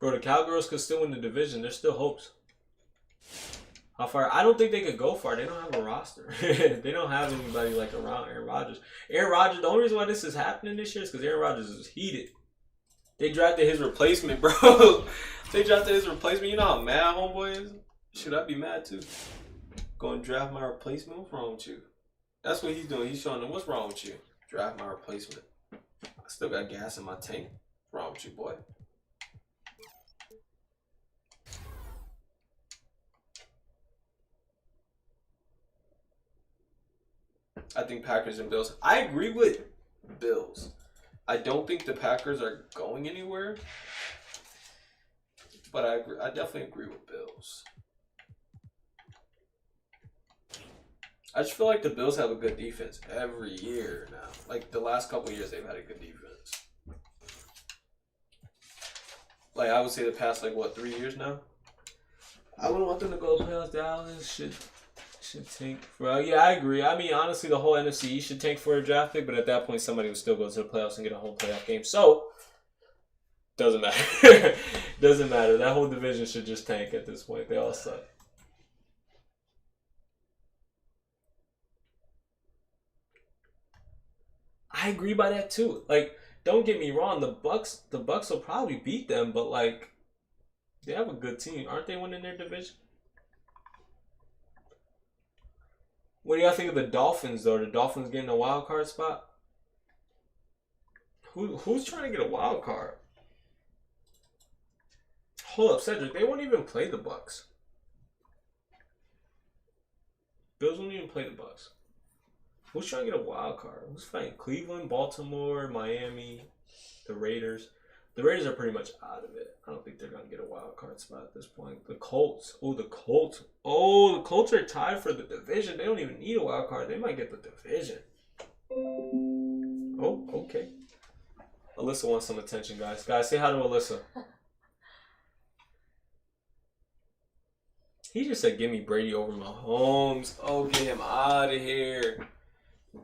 Bro, the Cowgirls could still win the division. There's still hopes. How far? I don't think they could go far. They don't have a roster. They don't have anybody like around Aaron Rodgers. Aaron Rodgers, the only reason why this is happening this year is because Aaron Rodgers is heated. They drafted his replacement, bro. They drafted his replacement. You know how mad homeboy is? Should I be mad too? Go and draft my replacement? What's wrong with you? That's what he's doing. He's showing them what's wrong with you. Draft my replacement. I still got gas in my tank. What's wrong with you, boy? I think Packers and Bills. I agree with Bills. I don't think the Packers are going anywhere. But I definitely agree with Bills. I just feel like the Bills have a good defense every year now. Like the last couple of years, they've had a good defense. Like I would say the past, like what, 3 years now? I wouldn't want them to go to playoffs. Dallas should tank. Well, yeah, I agree. I mean, honestly, the whole NFC should tank for a draft pick, but at that point, somebody would still go to the playoffs and get a whole playoff game. So, doesn't matter. Doesn't matter. That whole division should just tank at this point. They all suck. I agree by that too. Like, don't get me wrong, the Bucks will probably beat them, but like, they have a good team. Aren't they winning their division? What do y'all think of the Dolphins though? The Dolphins getting a wild card spot? Who's trying to get a wild card? Hold up, Cedric. They won't even play the Bucks. Bills won't even play the Bucks. Who's trying to get a wild card? Who's fighting? Cleveland, Baltimore, Miami, the Raiders. The Raiders are pretty much out of it. I don't think they're going to get a wild card spot at this point. The Colts. Oh, the Colts. Oh, the Colts are tied for the division. They don't even need a wild card. They might get the division. Oh, okay. Alyssa wants some attention, guys. Guys, say hi to Alyssa. He just said, give me Brady over Mahomes. Oh, get him out of here.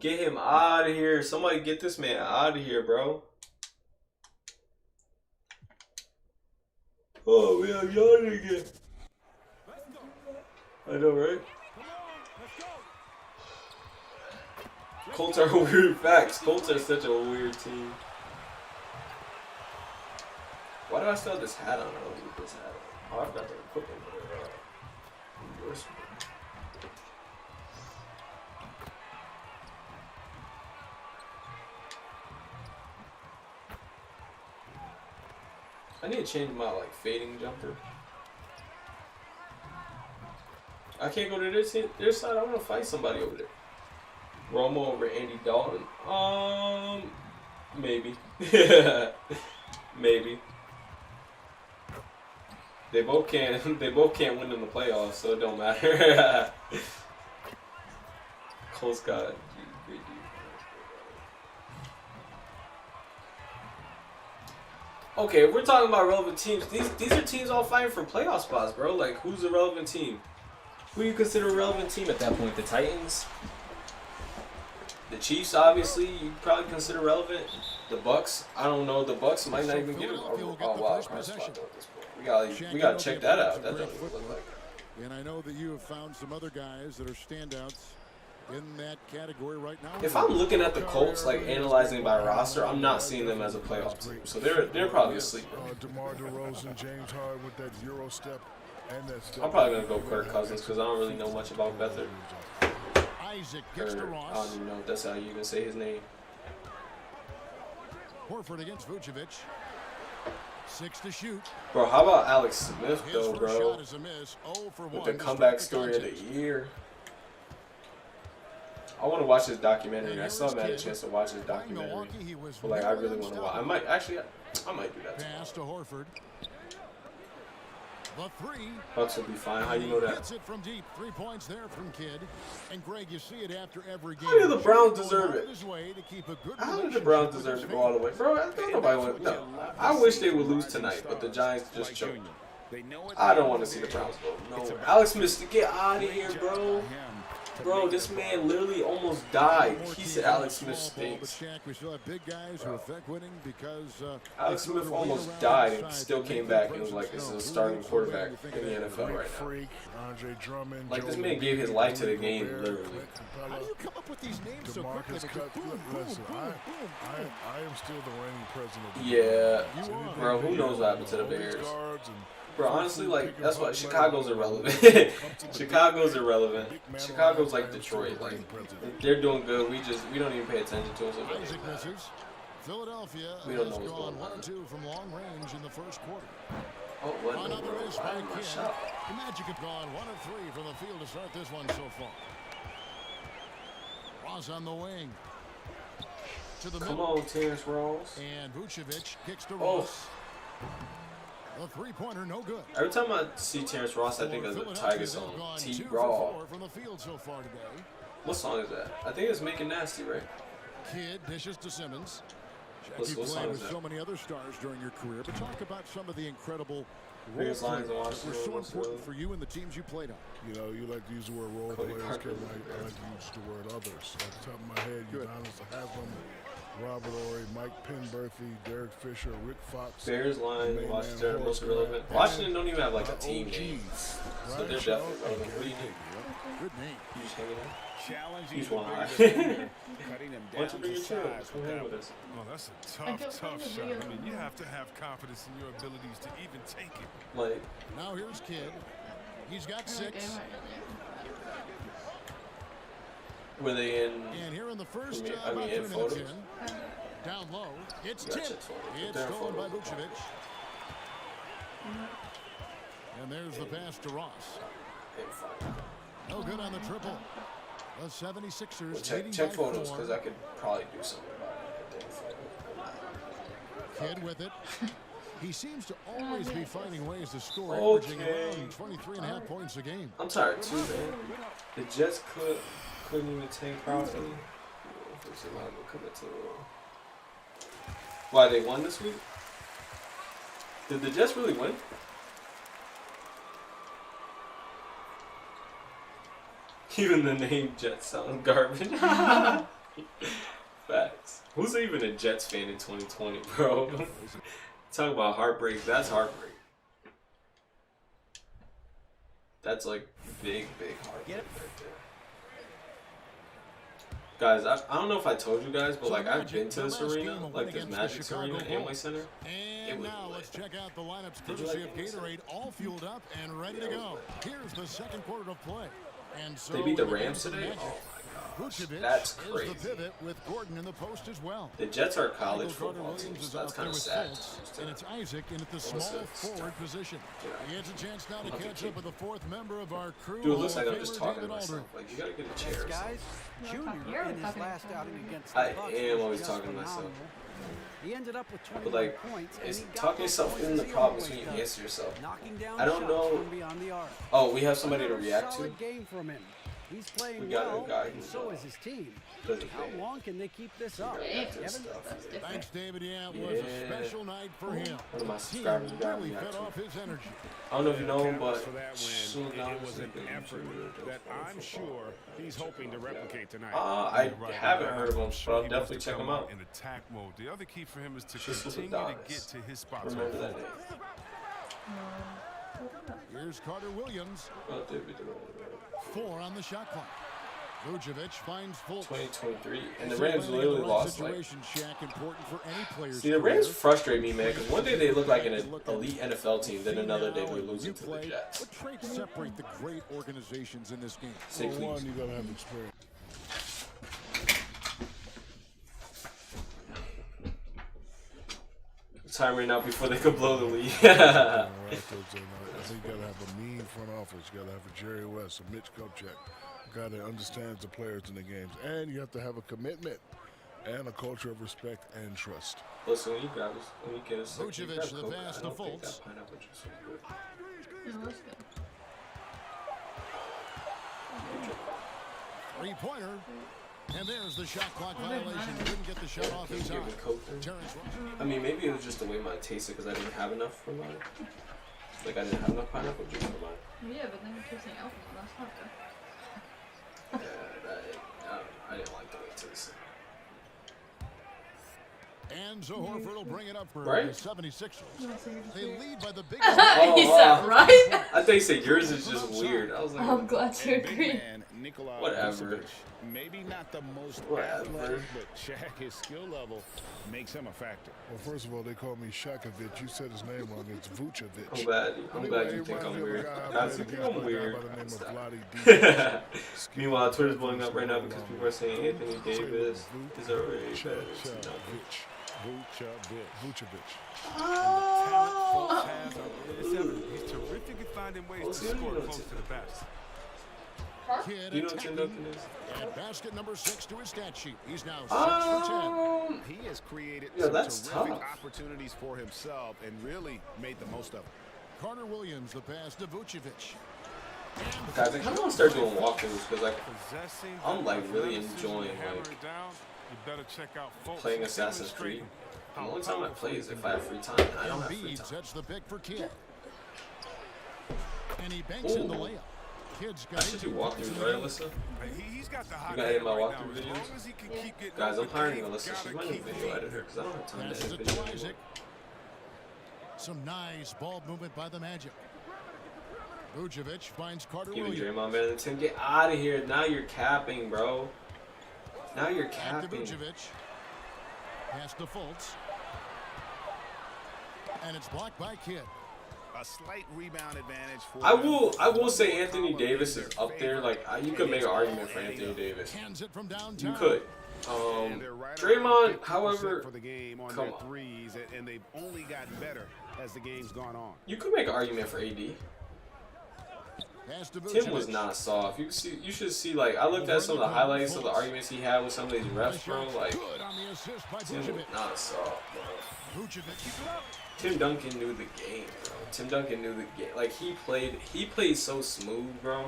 Get him out of here. Somebody get this man out of here, bro. Oh, we have Yanni again. I know, right? Colts are weird facts. Colts are such a weird team. Why do I still have this hat on? I don't need this hat on. Oh, I've got the equipment for endorsement. I need to change my like fading jumper. I can't go to this side. I want to fight somebody over there. Romo over Andy Dalton. Maybe. Maybe. They both can't win in the playoffs, so it don't matter. Cole's got great defense. Okay, if we're talking about relevant teams, these are teams all fighting for playoff spots, bro. Like, who's a relevant team? Who do you consider a relevant team at that point? The Titans? The Chiefs, obviously, you probably consider relevant. The Bucks, I don't know. The Bucks might not even get a wild card spot though at this point. We gotta check that out. That doesn't even look like it. And I know that you have found some other guys that are standouts in that category right now. If I'm looking at the Colts, like analyzing by roster, I'm not seeing them as a playoff team. So they're probably a sleeper. DeMar DeRozan, James Harden with that Euro step, and that step. I'm probably gonna go Kirk Cousins because I don't really know much about Beathard. Isaac gets to Ross. I don't even know if that's how you even say his name. Horford against Vucevic. 6 to shoot. Bro, how about Alex Smith though, His first bro? shot is a miss. 0 for 1. With the comeback story of the year. I want to watch this documentary. I still haven't had a chance to watch this documentary. But like, I really want to watch. I might do that. Pass to Horford. The three. Bucks will be fine. How you know that? Hits it from deep. 3 points there from Kidd. And Greg, you see it after every game. How did the Browns deserve it? How How did the Browns deserve to go all the way? Bro, I think nobody went. No. I wish they would lose tonight, but the Giants just choked. I don't want to see the Browns go nowhere. Alex Smith, get out of here, bro. Bro, this man literally almost died. He said Alex Smith stinks. We still have big guys who affect winning because Alex Smith almost died and still came back and was like, this is a starting quarterback in the NFL right now. Like, this man gave his life to the game, literally. How do you come up with these names so quickly? Listen, I am still the reigning president. Yeah, bro, who knows what happened to the Bears? Bro, honestly, like, that's why Chicago's irrelevant. Chicago's irrelevant. Chicago's like Detroit. Like, they're doing good. We don't even pay attention to them. So Philadelphia we don't know has what's gone going 1 on. or 2 from long range in the first quarter. Oh, what? Another Bro, miss why by am I Kidd. shot? The Magic have gone 1 of 3 from the field to start this one so far. Ross on the wing. To the Come middle. on, Terrence Ross. And Vucevic kicks to Oh. Ross. The three-pointer, no good. Every time I see Terrence Ross, I think of the Tiger song, T-Raw. From the field so far today. What song is that? I think it's Make It Nasty, right? Kidd dishes to Simmons. What You song played is with that? so many other stars during your career, but talk about some of the incredible role Biggest lines players in that Washington, were so what's important the- for you and the teams you played on. You know, you like to use the word role Cody players. Parker. Kevin, I like to use the word others. Off the top of my head, Udonis Haslam, Robert Ory, Mike Penberthy, Derek Fisher, Rick Fox. Bears, Lions, Main Washington, man most Horseman, relevant. and Washington don't even have like a team OGs, name, so Brian they're Shaw definitely relevant. and What do you Gary think? Payton. Good name. You just hanging out? Challenging He's the one high. bigger defender, cutting him Why don't you down bring to your chair? size Come with hang that with one. us. Well, that's a I tough, don't tough think shot. it is. I mean, you have to have confidence in your abilities to even take it. Like, Now here's Kidd. He's got 6. were they in? And here in the first, in about 3 minutes photos? in, down low, it's Gotcha, tipped. photos. It's They're stolen by photos. Vucevic. And there's the pass to Ross. No good on the triple. The 76ers Well, leading check by photos 4. because I could probably do something about it. Kidd with it. He seems to always be finding ways to score, averaging around 23.5 points a game. I'm tired too, man. The Jets couldn't even take properly. Why, they won this week? Did the Jets really win? Even the name Jets sounds garbage. Facts. Who's even a Jets fan in 2020, bro? Talk about heartbreak. That's heartbreak. That's like big heartbreak right there. Guys, I don't know if I told you guys, but like I've been to this arena, like this Magic's arena, Amway Center. And now let's check out the lineups courtesy of Gatorade, all fueled up and ready to go. Here's the second quarter of play. And so They beat the Rams today? Oh my gosh, that's is crazy. the pivot with Gordon in the post as well. The Jets are a college Michael football team, Carter-Williams is so that's out kind there of with sad. Fultz, and it's Isaac in at the small forward position. He has a chance now to catch up with the 4th member of our crew. Dude, it looks Hall like of I'm just Famer talking to David myself. Aldridge. Like, you gotta get a chair or Guys, something. Junior in his last outing against the I Bucks am was always just talking to myself. phenomenal. He ended up with 21 But like, points. it's and he got talking those yourself points in the as he problems always when you does, answer yourself. knocking down I don't shots know. from beyond the arc. Oh, we have somebody to Another react to? solid game from him. He's playing We got a well, guy and who's, so is his team. does the How thing. long can they keep this up? React to Evan? stuff. Thanks, David. Yeah, it was a special night for him. One of my The team subscribers got really me fed actually. off his energy. I don't know if you know him, but For that win, it was an effort that I'm sure he's hoping to replicate tonight. I haven't heard of him, Sure but I'll he wants definitely to check come him out. in attack mode. The other key for him is to Just with the continue to dots. get to his spots. Remember that name. Here's Carter-Williams. Oh, dude, we did it. 4 on the shot clock. Vucevic finds Fultz. 2023, and the Rams literally lost like. Shaq, important for any player's See, the Rams career. frustrate me, man, because one day they look like an elite NFL team, then another day they're Now, losing you to the play. Jets. What traits separate the great organizations in this game? Say For one, please. you gotta have experience. Timing out before they could blow the lead. I think you gotta have a mean front office. You gotta have a Jerry West, a Mitch Kupchak, a guy that understands the players in the games, and you have to have a commitment and a culture of respect and trust. Listen, when you grab this, when you get a Vucevic, the pass to Fultz. that's good. 3-pointer. And there's the shot clock violation. Couldn't get the shot off his eye. I mean, maybe it was just the way mine tasted because I didn't have enough for mine. Like, I didn't have enough pineapple juice for mine. Yeah, but then you're tasting alcohol. That's not good. Yeah, I didn't like the way it tasted. And so Horford will bring it up for Right? the 76ers. They lead by the big He said right? I thought you said yours is just weird. I was like, I'm glad you agree. whatever. Maybe not the most Whatever. athletic, but Shaq, his skill level makes him a factor. Well, first of all, they call me Shakovic. You said his name wrong. It's Vucevic. I'm glad you think I'm weird. Guys, you think I'm weird. Stop. Meanwhile, Twitter's blowing up right now because people are saying Anthony Davis is already better. Vucevic. He's terrific at finding ways to score close to the basket. Kid You know what Tim Duncan is? and basket number 6 to his stat sheet. He's now 6 for 10. He has created that's some terrific tough. opportunities for himself and really made the most of it. Carter Williams, the pass to Vucevic. Guys, I kind of want to start doing walkthroughs because like Possessing I'm like really athleticism enjoying to hammer like it down, you better check out folks playing who Assassin's Creed. demonstrate The how only time I powerful play is it if can I have be. free time. I don't have free Embiid time. sets the pick for Kidd. And he banks in the Ooh. layup. Kidd's I got should do walkthroughs, right, Alyssa? He's got the hot You got any of my hand right walkthrough now. As videos? long as he can keep getting Guys, I'm open, hiring he's Alyssa. She's gotta my new keep video feeding. editor because I don't have time to passes edit it videos to anymore. Isaac. Some nice ball movement by the Magic. Vucevic finds Carter Even Williams. Draymond better than Tim. Get out of here. Now you're capping, bro. Now you're Back to capping. Vucevic. Pass to Fultz. And it's blocked by Kidd. A slight rebound advantage for I will say Anthony Davis is up there. Like you could make an argument for Anthony Davis. Hands it from downtown. You could. And they're right around Draymond, 50% however, for the game on come their on. threes, and they've only gotten better as the game's gone on. You could make an argument for AD. Pass to Tim was Vucevic. not soft. You should see. Like I looked at some of the highlights of the arguments he had with some of these refs, bro. Like Good on the assist by Tim was Vucevic. not soft, bro. Vucevic, keep it up. Tim Duncan knew the game, bro. Tim Duncan knew the game. Like he played so smooth, bro.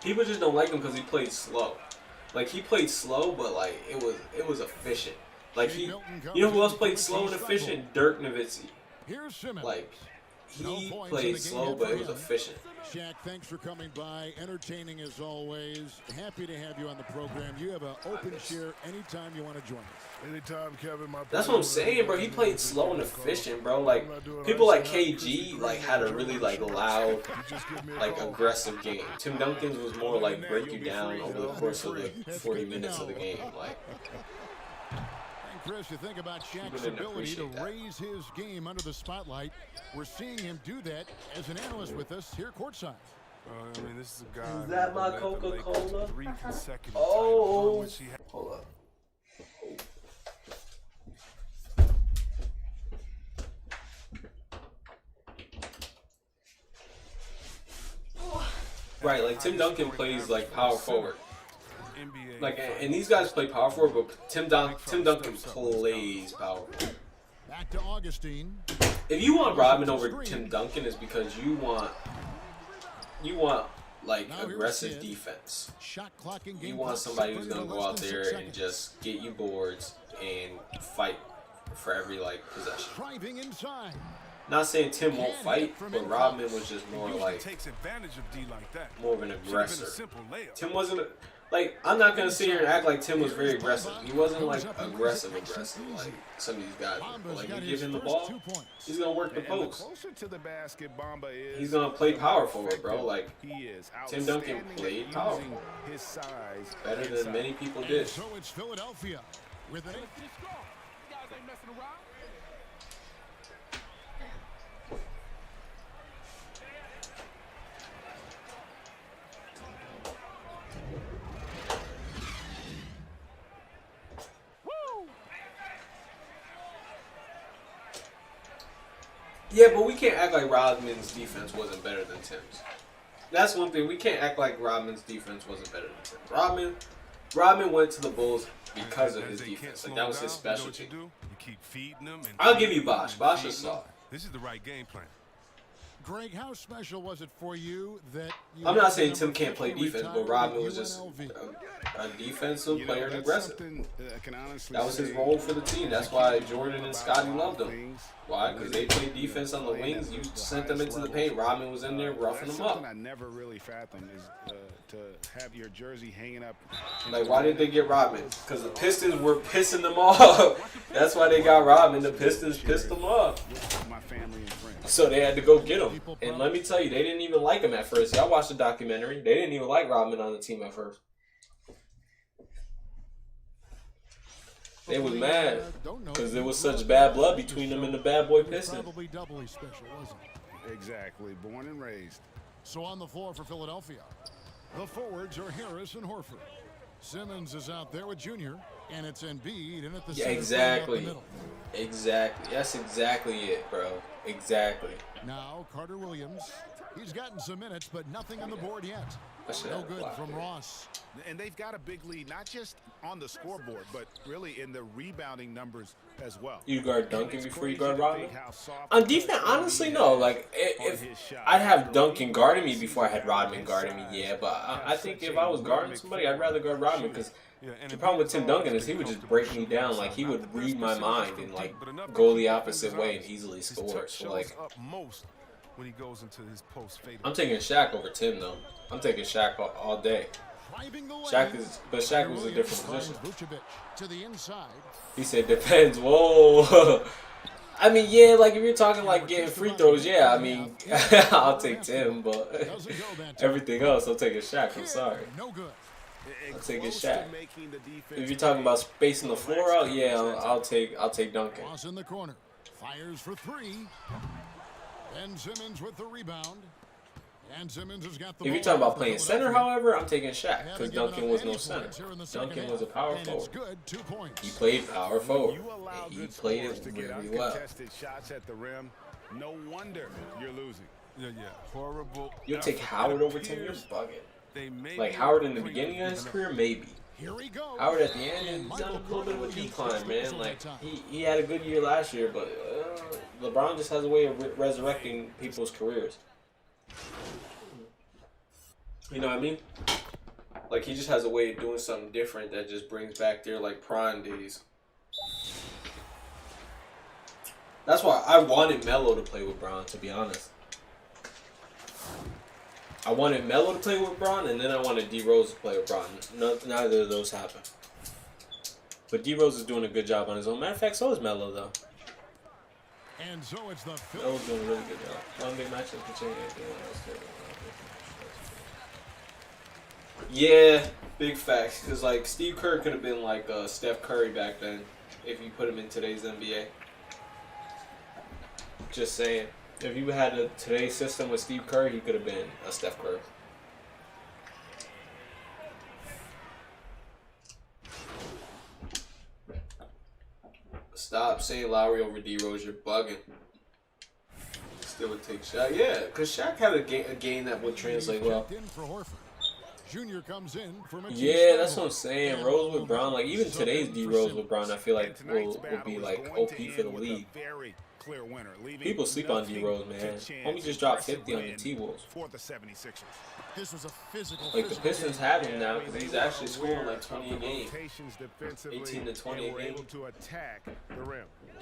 People just don't like him because he played slow. Like he played slow, but like it was efficient. Like you know who else played slow and efficient? Dirk Nowitzki. Here's Simmons. Like No he points in played the game slow, yet but for it was him. efficient. Shaq, thanks for coming by. Entertaining as always. Happy to have you on the program. You have an open share anytime you want to join us. Anytime, Kevin, my That's what I'm saying, bro. He played slow and efficient, bro. Like people like KG like had a really like loud, like aggressive game. Tim Duncan's was more like break you down over the course of the 40 minutes of the game. Like And Chris, you think about Shaq's didn't ability to appreciate that. raise his game under the spotlight. We're seeing him do that as an analyst with us here courtside. I mean, this is a guy. Is that who my led the Lakers Coca-Cola? to 3 consecutive Oh. titles, which he had. hold up. Right, like Tim Duncan plays like power forward. NBA Like, and these guys play power forward, but Tim Duncan plays power forward. Back to Augustine. If you want Rodman over Tim Duncan, is because you want like Now here's aggressive Kidd. defense. Shot clock in game You want clock somebody who's separated gonna to go less out than there 6 and seconds. just get you boards and fight for every like possession. Driving inside. Not saying Tim won't fight, but Rodman was just more usually like takes advantage of D like that. more of an Should have been a aggressor. simple layup. Tim wasn't like I'm not gonna sit here and act like Tim was very aggressive. He wasn't like aggressive like some of these guys. But, like you give him the ball, he's gonna work the And the post. closer to the basket Bamba is, He's gonna play power forward, bro. Like he is Tim Duncan outstanding played at power using forward his size better than inside. many people And did. so it's Philadelphia with an Yeah, but we can't act like Rodman's defense wasn't better than Tim's. That's one thing. We can't act like Rodman's defense wasn't better than Tim. Rodman went to the Bulls because of his defense. Like that was his specialty. You keep feeding them and I'll give you Bosh. Bosh is soft. This is the right game plan. Greg, how special was it for you that you I'm not saying Tim can't play defense, but Rodman was just a defensive player and aggressive. That was his role for the team. That's why Jordan and Scotty loved him. Why? Because they played defense on the wings. You sent them into the paint. Rodman was in there roughing them up. I never really fathomed is to have your jersey hanging up. Like, why did they get Rodman? Because the Pistons were pissing them off. That's why they got Rodman. The Pistons pissed them off. My family and friends. So they had to go get him. And let me tell you, they didn't even like him at first. Y'all watched the documentary. They didn't even like Rodman on the team at first. They was mad because there was such bad blood between them and the bad boy Pistons. Probably doubly special, wasn't it? Exactly. Born and raised. So on the floor for Philadelphia, the forwards are Harris and Horford. Simmons is out there with Junior, and it's Embiid in at the center. Exactly. Exactly. That's exactly it, bro. Exactly. Now Carter Williams. He's gotten some minutes, but nothing on the board yet. No good from Ross. And they've got a big lead, not just on the scoreboard, but really in the rebounding numbers as well. You guard Duncan before you guard Rodman? On defense, honestly, no. Like, if I'd have Duncan guarding me before I had Rodman guarding me, yeah. But I think if I was guarding somebody, I'd rather guard Rodman because the problem with Tim Duncan is he would just break me down. Like, he would read my mind and, like, go the opposite way and easily score. So, like, when he goes into his post fade. I'm taking Shaq over Tim, though. I'm taking Shaq all day. Shaq was a different position. To the inside. He said depends. Whoa. I mean, yeah, like if you're talking like getting free throws, yeah, I mean, I'll take Tim, but everything else, I'll take a Shaq. I'm sorry. I'll take a Shaq. If you're talking about spacing the floor out, yeah, I'll take Duncan. Ross in the corner. Fires for three. Ben Simmons with the rebound. And Simmons has got the if you're talking about playing center, however, I'm taking Shaq because Duncan was no center. Duncan was a power forward. He played power forward. He played it really well. Shots at the rim. No wonder you're losing. Yeah, horrible. You'll take Howard over Tim. You're bugging. Like Howard in the beginning of his career, maybe. Howard at the end, he's on a little bit of a decline, man. Like he had a good year last year, but LeBron just has a way of resurrecting people's careers. You know what I mean? Like he just has a way of doing something different that just brings back their like prime days. That's why I wanted Melo to play with Bron, to be honest. I wanted Melo to play with Bron, and then I wanted D Rose to play with Bron. Neither of those happened. But D Rose is doing a good job on his own. Matter of fact, so is Melo though. And so it's the Melo's doing a really good job. One big matchup to change anything else. Yeah, big facts. Because like Steve Kerr could have been like Steph Curry back then if you put him in today's NBA. Just saying. If you had today's system with Steve Kerr, he could have been a Steph Curry. Stop saying Lowry over D Rose. You're bugging. Still would take Shaq. Yeah, because Shaq had a game that would translate well. Junior comes in for yeah, that's what I'm saying. Rose with Brown, like even today's D Rose with Brown, I feel like will be like OP for the league. People sleep on D Rose, man. Homie just dropped 50 on the T-Wolves. This was a physical. Like the Pistons have him now because he's actually scoring like 20 a game, 18 to 20 a game.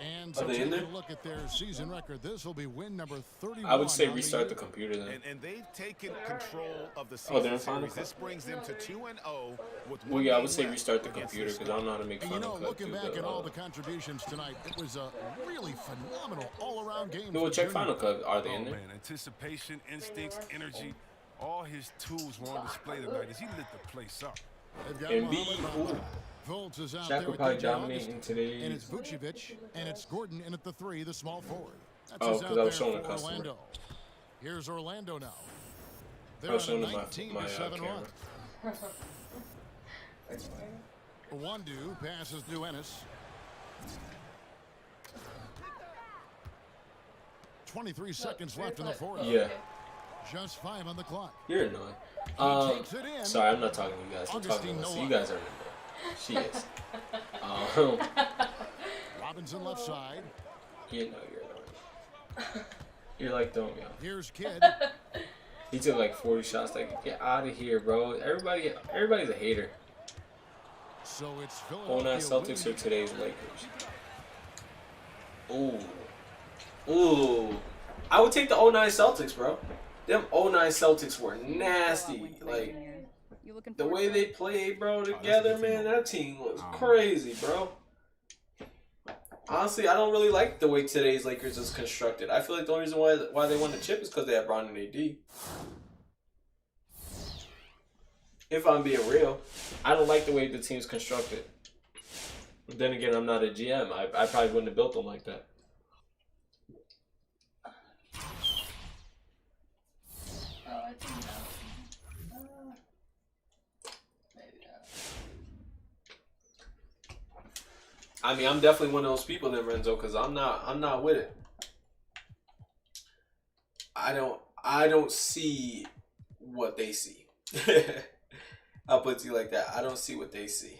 And are they in there? Look at their season record. This will be win number 31. I would say restart the computer then. And they've taken control of the season. Oh, they're in Final Cut. This brings them to 2-0 with well, yeah, I would say restart the computer because I don't know how to make Final Cut. Looking back at all the contributions tonight, it was a really phenomenal all-around game. No, we'll check Final Cut. Are they in there? Man, anticipation, instincts, energy, all his tools were on display tonight as he lit the place up. Embiid, Shaq will probably dominate in today's. And it's Vucevic, and it's Gordon in at the 3, the small forward. That's because I was showing a customer. Orlando. Here's Orlando now. I was showing my camera. Wandu passes to Ennis. 23 seconds left in the fourth. Yeah. Just 5 on the clock. You're annoying. Sorry, I'm not talking to you guys. I'm talking to you guys are annoying. She is. Robinson left side. You know you're annoying. You're like throwing me off. Here's Kidd. He took like 40 shots. Like, get out of here, bro. Everybody's a hater. So it's 09 Celtics are today's Lakers. Ooh. Ooh. I would take the 09 Celtics, bro. Them 09 Celtics were nasty. Like, the way they played, bro, together, man, that team was crazy, bro. Honestly, I don't really like the way today's Lakers is constructed. I feel like the only reason why they won the chip is because they had Bron and AD. If I'm being real, I don't like the way the team's constructed. But then again, I'm not a GM. I probably wouldn't have built them like that. I think maybe not. I mean, I'm definitely one of those people then, Renzo, because I'm not with it. I don't see what they see. I'll put it to you like that. I don't see what they see.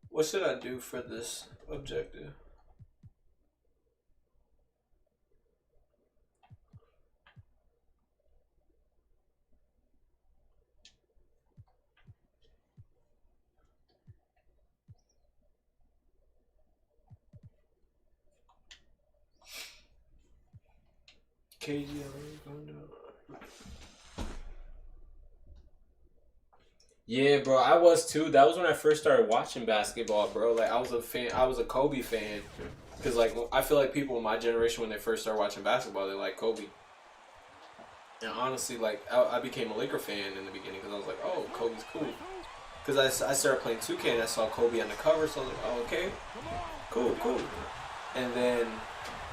What should I do for this objective? KG, yeah, bro, I was too. That was when I first started watching basketball, bro. Like, I was a fan. I was a Kobe fan, because like I feel like people in my generation when they first started watching basketball, they like Kobe. And honestly, like I became a Laker fan in the beginning because I was like, oh, Kobe's cool. Because I started playing 2K and I saw Kobe on the cover, so I was like, oh, okay, cool. And then,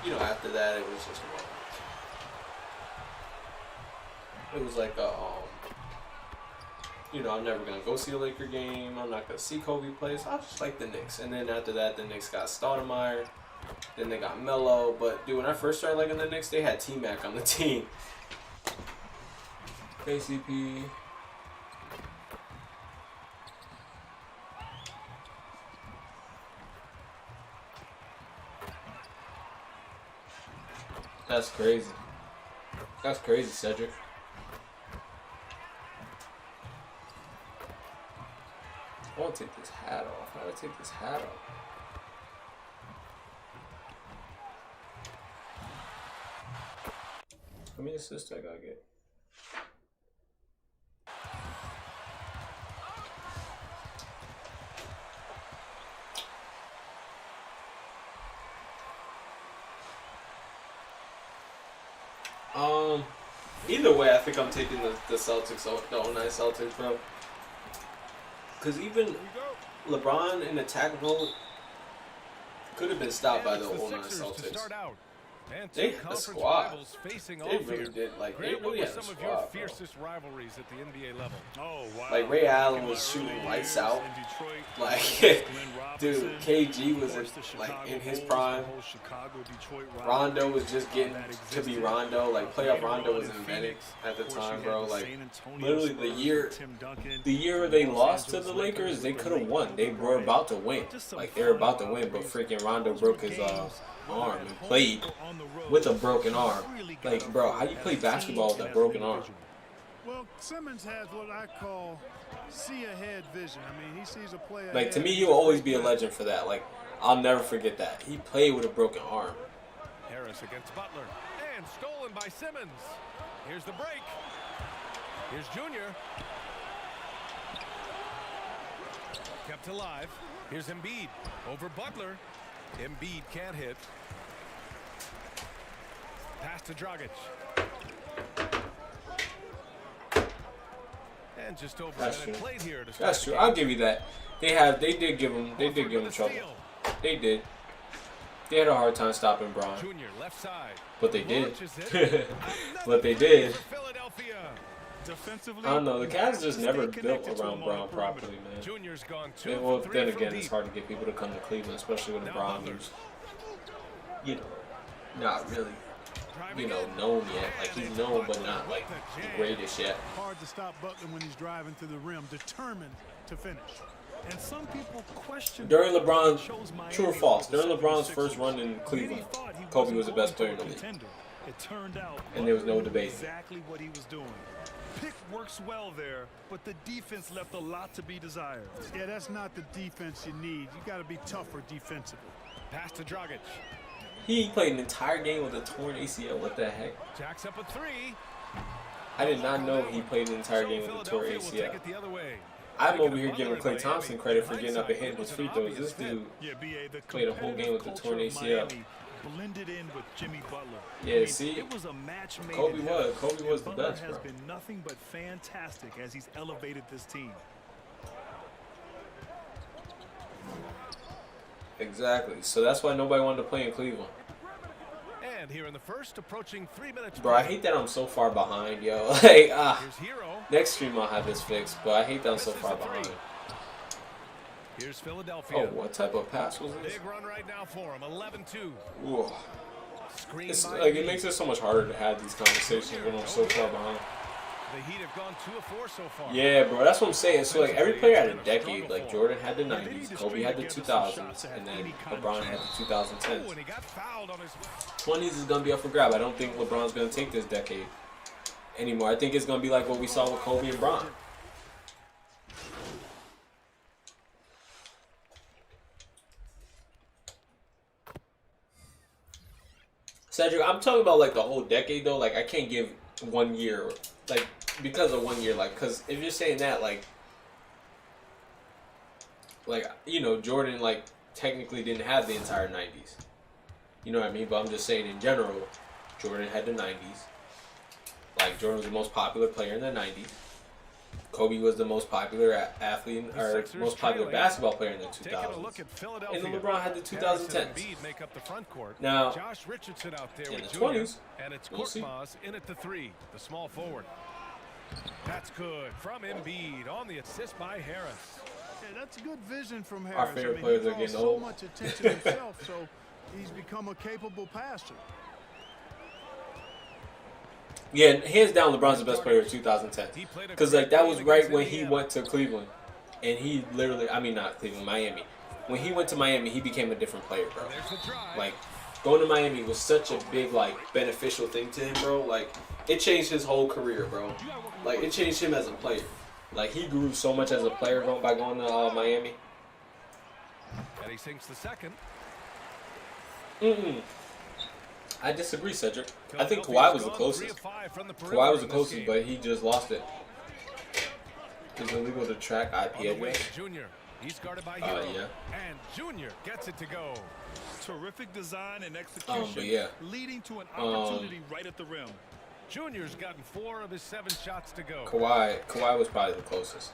you know, after that, it was just more. It was like, you know, I'm never going to go see a Laker game. I'm not going to see Kobe play. So I just like the Knicks. And then after that, the Knicks got Stoudemire. Then they got Melo. But, dude, when I first started liking the Knicks, they had T-Mac on the team. KCP. That's crazy. That's crazy, Cedric. I want to take this hat off. How do I take this hat off? How many assists I gotta get? Either way, I think I'm taking the Celtics, the 09 Celtics, bro. Because even LeBron in attack mode could have been stopped by the 09 Celtics. They had a squad. They really did. Like, they really had a some of squad, your bro. fiercest rivalries at the NBA level. Oh, wow. Like, Ray Allen was shooting lights out. Like, dude, KG was in his prime. Rondo was just getting to be Rondo. Like, playoff Rondo was invented at the time, bro. Like, literally the year they lost to the Lakers, they could have won. They were about to win. Like, they were about to win, but freaking Rondo broke his arm and played with a broken arm. Like, bro, how you play basketball with a broken arm? Well, Simmons has what I call see ahead vision. I mean, he sees a play Like, to me, he'll always be a legend for that. Like, I'll never forget that. He played with a broken arm. Harris against Butler. And stolen by Simmons. Here's the break. Here's Junior. Kept alive. Here's Embiid over Butler. Embiid can't hit. Pass to Dragic. And just over a minute played here. That's true. I'll give you that. They did give him trouble. They did. They had a hard time stopping Bron. Junior left side. But they did. But they did. I don't know. The Cavs just never built around Bron properly, man. Junior's gone Well, then again, it's hard to get people to come to Cleveland, especially when Bron was, you know, not really you know, known yet. Like, he's known, but not like the greatest yet. Hard to stop Butler when he's driving to the rim, determined to finish. And some people question During LeBron, true or false? During LeBron's first run in Cleveland, Kobe was the best player in the league. It turned out And there was no debate. exactly what he was doing. Pick works well there, but the defense left a lot to be desired. Yeah, that's not the defense you need. You got to be tougher defensively. Pass to Dragic. He played an entire game with a torn ACL. What the heck? Jacks up a three. I did not know he played an entire game with a torn Philadelphia will take ACL. it the other way. I'm over here giving Klay Thompson credit for getting up and hitting his free throws. This dude played a whole game with a torn ACL. Blended in with Jimmy Butler. Yeah, see, it was a match made Kobe in was heaven. the Butler best, has bro. been nothing but fantastic as he's elevated this team. Exactly. So that's why nobody wanted to play in Cleveland. And here in the first, approaching 3 minutes. Bro, I hate that I'm so far behind, yo. Like, Here's Hero. next stream I'll have this fixed, but I hate that I'm so far behind. Here's Philadelphia. Oh, what type of pass was this? Big run right now for him. 11-2. Ooh. Screen It's by like, it Embiid. makes it so much harder to have these conversations when I'm so far behind. The Heat have gone 2 of 4 so far. Yeah, bro, that's what I'm saying. So, like, every player had a decade. Like, Jordan had the 90s, Kobe had the 2000s, and then LeBron had the 2010s. Oh, and he got fouled on his 20s is going to be up for grab. I don't think LeBron's going to take this decade anymore. I think it's going to be like what we saw with Kobe and Bron. Cedric, I'm talking about, like, the whole decade, though. Like, I can't give 1 year, like, because of 1 year. Like, because if you're saying that, like, you know, Jordan, like, technically didn't have the entire 90s. You know what I mean? But I'm just saying in general, Jordan had the 90s. Like, Jordan was the most popular player in the 90s. Kobe was the most popular athlete, or most popular basketball player in the 2000s. And then LeBron had the 2010s. make up the front court. Now, Josh Richardson out there in with the Junior, 20s, and it's we'll see. Korkmaz in at the 3, the small forward. That's good from Embiid on the assist by Harris. Yeah, that's good vision from Harris. Our favorite players he are getting draws so old. much attention himself, so he's become a capable passer. Yeah, hands down, LeBron's the best player of 2010. Because, like, that was right when he went to Cleveland. And he literally, I mean, not Cleveland, Miami. When he went to Miami, he became a different player, bro. Like, going to Miami was such a big, like, beneficial thing to him, bro. Like, it changed his whole career, bro. Like, it changed him as a player. Like, he grew so much as a player by going to Miami. And he sinks the second. I disagree, Cedric. I think Kawhi was the closest. Kawhi was the closest, but he just lost it. It's illegal to track IP address. Junior. He's guarded by Hero. Yeah. And Junior gets it to go. Terrific design and execution, but yeah. leading to an opportunity right at the rim. Junior's gotten 4 of his 7 shots to go. Kawhi was probably the closest.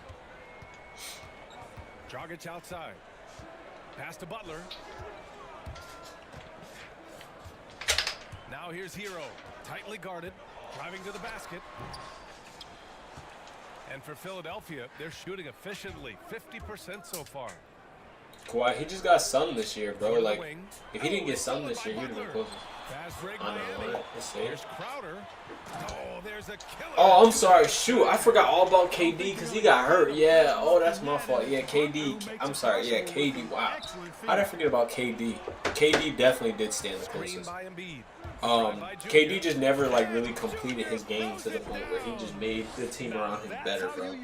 Dragic outside. Pass to Butler. Now here's Hero. Tightly guarded. Driving to the basket. And for Philadelphia, they're shooting efficiently. 50% so far. Kawhi, he just got sun this year, bro. Like, if he didn't get sun this year, he would have been closest. Fast break I know, Miami. right? Let's see. Here's Crowder. Oh, there's a killer. Oh, I'm sorry. Shoot, I forgot all about KD because he got hurt. Yeah. Oh, that's my fault. Yeah, KD. I'm sorry. Yeah, KD. Wow. How did I forget about KD? KD definitely did stand the Screen closest. by Embiid. KD just never like really completed his game to the point where he just made the team around him better, bro.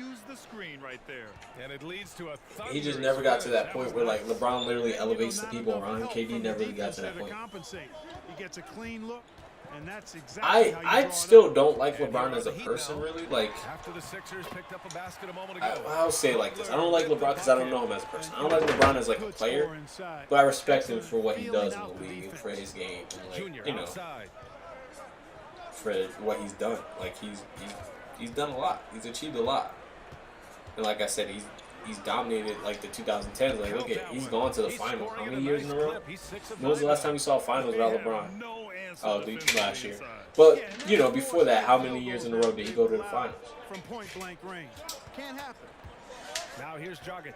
And it leads to a He just never got to that point where like LeBron literally elevates the people around him. KD never really got to that point. He gets a clean look, and that's exactly how you I draw it still up. don't like LeBron as a person, really. Like, After the Sixers picked up a basket a moment ago. I'll say it like this. I don't like LeBron because I don't know him as a person. I don't like LeBron as like a player, but I respect him for what he does in the league, for his game, and Junior like, you know, outside. for what he's done. Like he's done a lot. He's achieved a lot. And like I said, he's dominated like the 2010s. Like look at, he's gone to the finals. How many years in a row? When was the last time you saw a finals without LeBron? Oh, last year. But you know, before that, how many years in a row did he go to the finals? From point blank range. Can't happen. Now here's Dragic.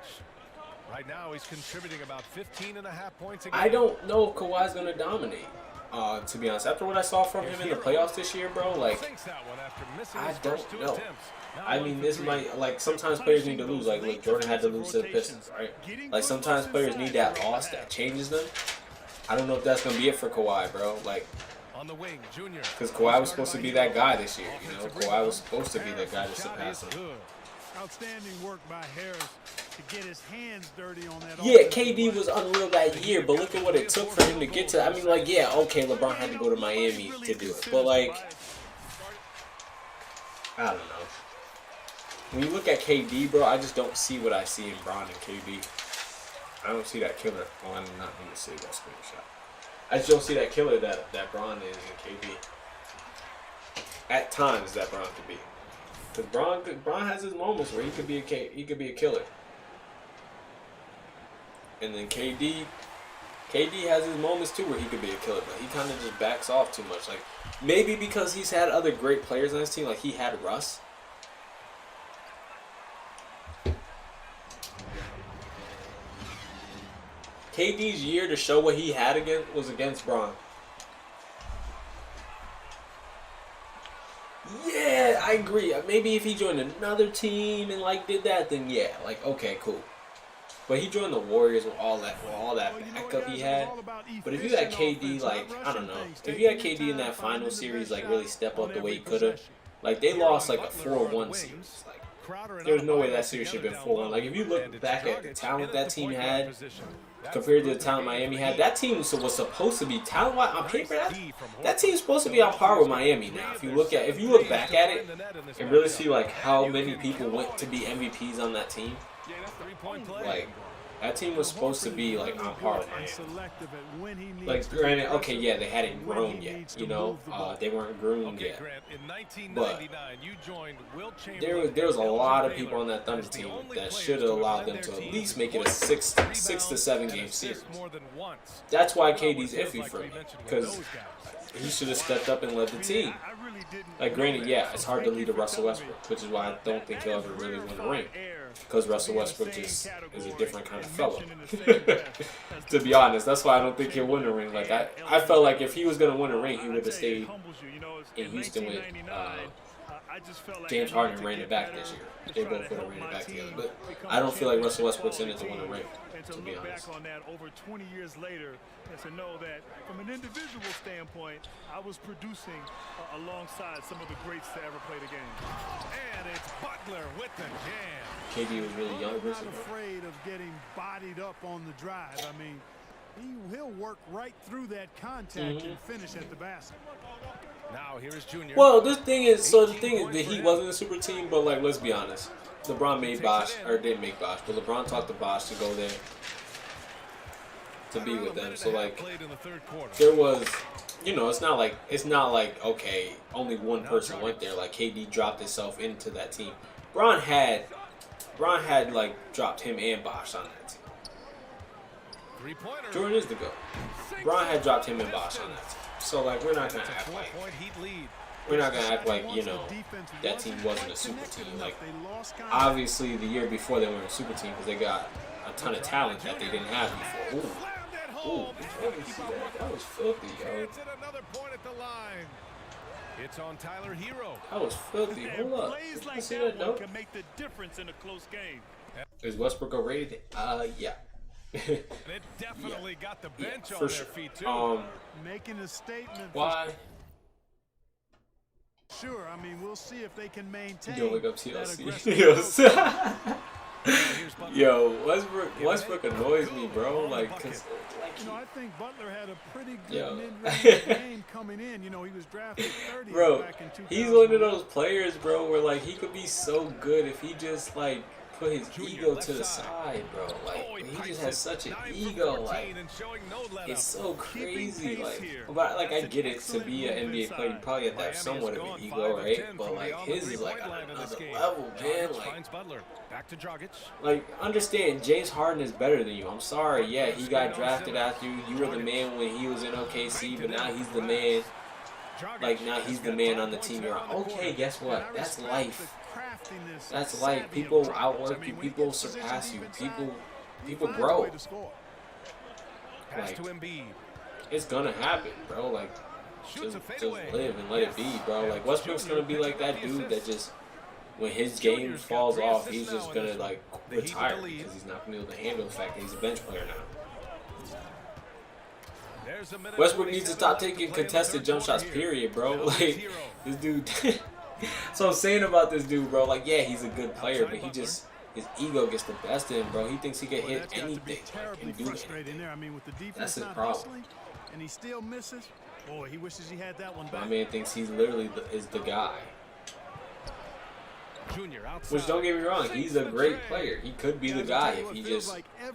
Right now he's contributing about 15.5 points a game. I don't know if Kawhi's gonna dominate. To be honest, after what I saw from him in the playoffs this year, bro, like, I don't know. I mean, this might, like, sometimes players need to lose. Like, look, Jordan had to lose to the Pistons, right? Like, sometimes players need that loss that changes them. I don't know if that's going to be it for Kawhi, bro. Like, because Kawhi was supposed to be that guy this year, you know? Kawhi was supposed to be that guy to surpass him. Outstanding work by Harris to get his hands dirty on that. Yeah, KD was unreal that year, but look at what it took for him to get to. I mean, like, yeah, okay, LeBron had to go to Miami to do it, but like, I don't know. When you look at KD, bro, I just don't see what I see in Bron and KD. I don't see that killer. Oh, I did not mean to say that screenshot. I just don't see that killer that Bron is in KD. At times, that Bron could be. Because Bron has his moments where he could be a killer. And then KD has his moments too where he could be a killer, but he kind of just backs off too much. Like, maybe because he's had other great players on his team, like he had Russ. KD's year to show what he had was against Bron. Yeah, I agree. Maybe if he joined another team and like did that, then yeah, like okay, cool. But he joined the Warriors with all that backup he had. But if you had KD, like I don't know, if you had KD in that final series, like really step up the way he could have, like they lost like a 4-1 series. Like there's no way that series should have been 4-1. Like if you look back at the talent that team had compared to the talent Miami had, that team was supposed to be talent-wise on paper. That team's supposed to be on par with Miami now. If you look back at it and really see like how many people went to be MVPs on that team, like that team was supposed to be like on par with Miami. Like granted, okay, yeah, they hadn't grown yet, you know, they weren't groomed yet. But there was a lot of people on that Thunder team that should have allowed them to at least make it a 6 to 7 game series. That's why KD's iffy for me, because he should have stepped up and led the team. Like granted, yeah, it's hard to lead a Russell Westbrook, which is why I don't think he'll ever really win a ring. Because Russell Westbrook just is a different kind of fellow. To be honest, that's why I don't think he'll win a ring. Like I felt like if he was gonna win a ring, he would have stayed in Houston with James Harden ran it back this year. They both would have ran it back together. But I don't feel like Russell Westbrook's in it to win a ring. To be honest. Back on that over 20 years later, and to know that from an individual standpoint, I was producing alongside some of the greats to ever play the game. And it's Butler with the jam. KD was really young. I'm not afraid of getting bodied up on the drive. I mean, he'll work right through that contact and finish at the basket. Now here is Junior. Well, the thing is that he wasn't a super team, but like let's be honest. LeBron made Bosh, or didn't make Bosh, but LeBron talked to Bosh to go there to be with them. So like, there was, you know, it's not like okay, only one person went there. Like KD dropped himself into that team. Bron had like dropped him and Bosh on that team. Jordan is the GOAT. Bron had dropped him and Bosh on that team. So like, we're not gonna act like you know that team wasn't a super team. Like obviously the year before they weren't a super team because they got a ton of talent that they didn't have before. Ooh, that was filthy, yo. It's on Tyler Hero. That was filthy. Hold up. Plays like that one can make the difference in a close game. Is Westbrook overrated? Yeah. It definitely got the bench on their feet too. Making a statement. Why? Sure, I mean, we'll see if they can maintain. Yo, look up TLC. Yo, Westbrook annoys me, bro. Like, cause, like, you know, I think Butler had a pretty good mid-range game coming in. You know, he was drafted 30 bro, back in 2000. He's one of those players, bro, where like he could be so good if he just like put his ego to the side, bro. Like he just has such an ego. Like it's so crazy. Like, I get it. To be an NBA player, you probably have to have somewhat of an ego, right? But like his is like on another level, man. Like understand, James Harden is better than you. I'm sorry. Yeah, he got drafted after you. You were the man when he was in OKC, but now he's the man. Like now he's the man on the team you're on. Okay, guess what? That's life. That's life. People outwork you. People surpass you. People grow. Pass to Embiid. it's gonna happen, bro. Like, just live and let it be, bro. Like, Westbrook's gonna be like that dude that just, when his game falls off, he's just gonna like retire because he's not gonna be able to handle the fact that he's a bench player now. Westbrook needs to stop taking contested jump shots, period, bro. Like, this dude. So I'm saying about this dude, bro. Like, yeah, he's a good player, but he just, his ego gets the best of him, bro. He thinks he can hit anything and do anything. That's his problem. And he still misses. Boy, he wishes he had that one My man thinks he's literally is the guy. Which, don't get me wrong, he's a great player. He could be the guy if he just,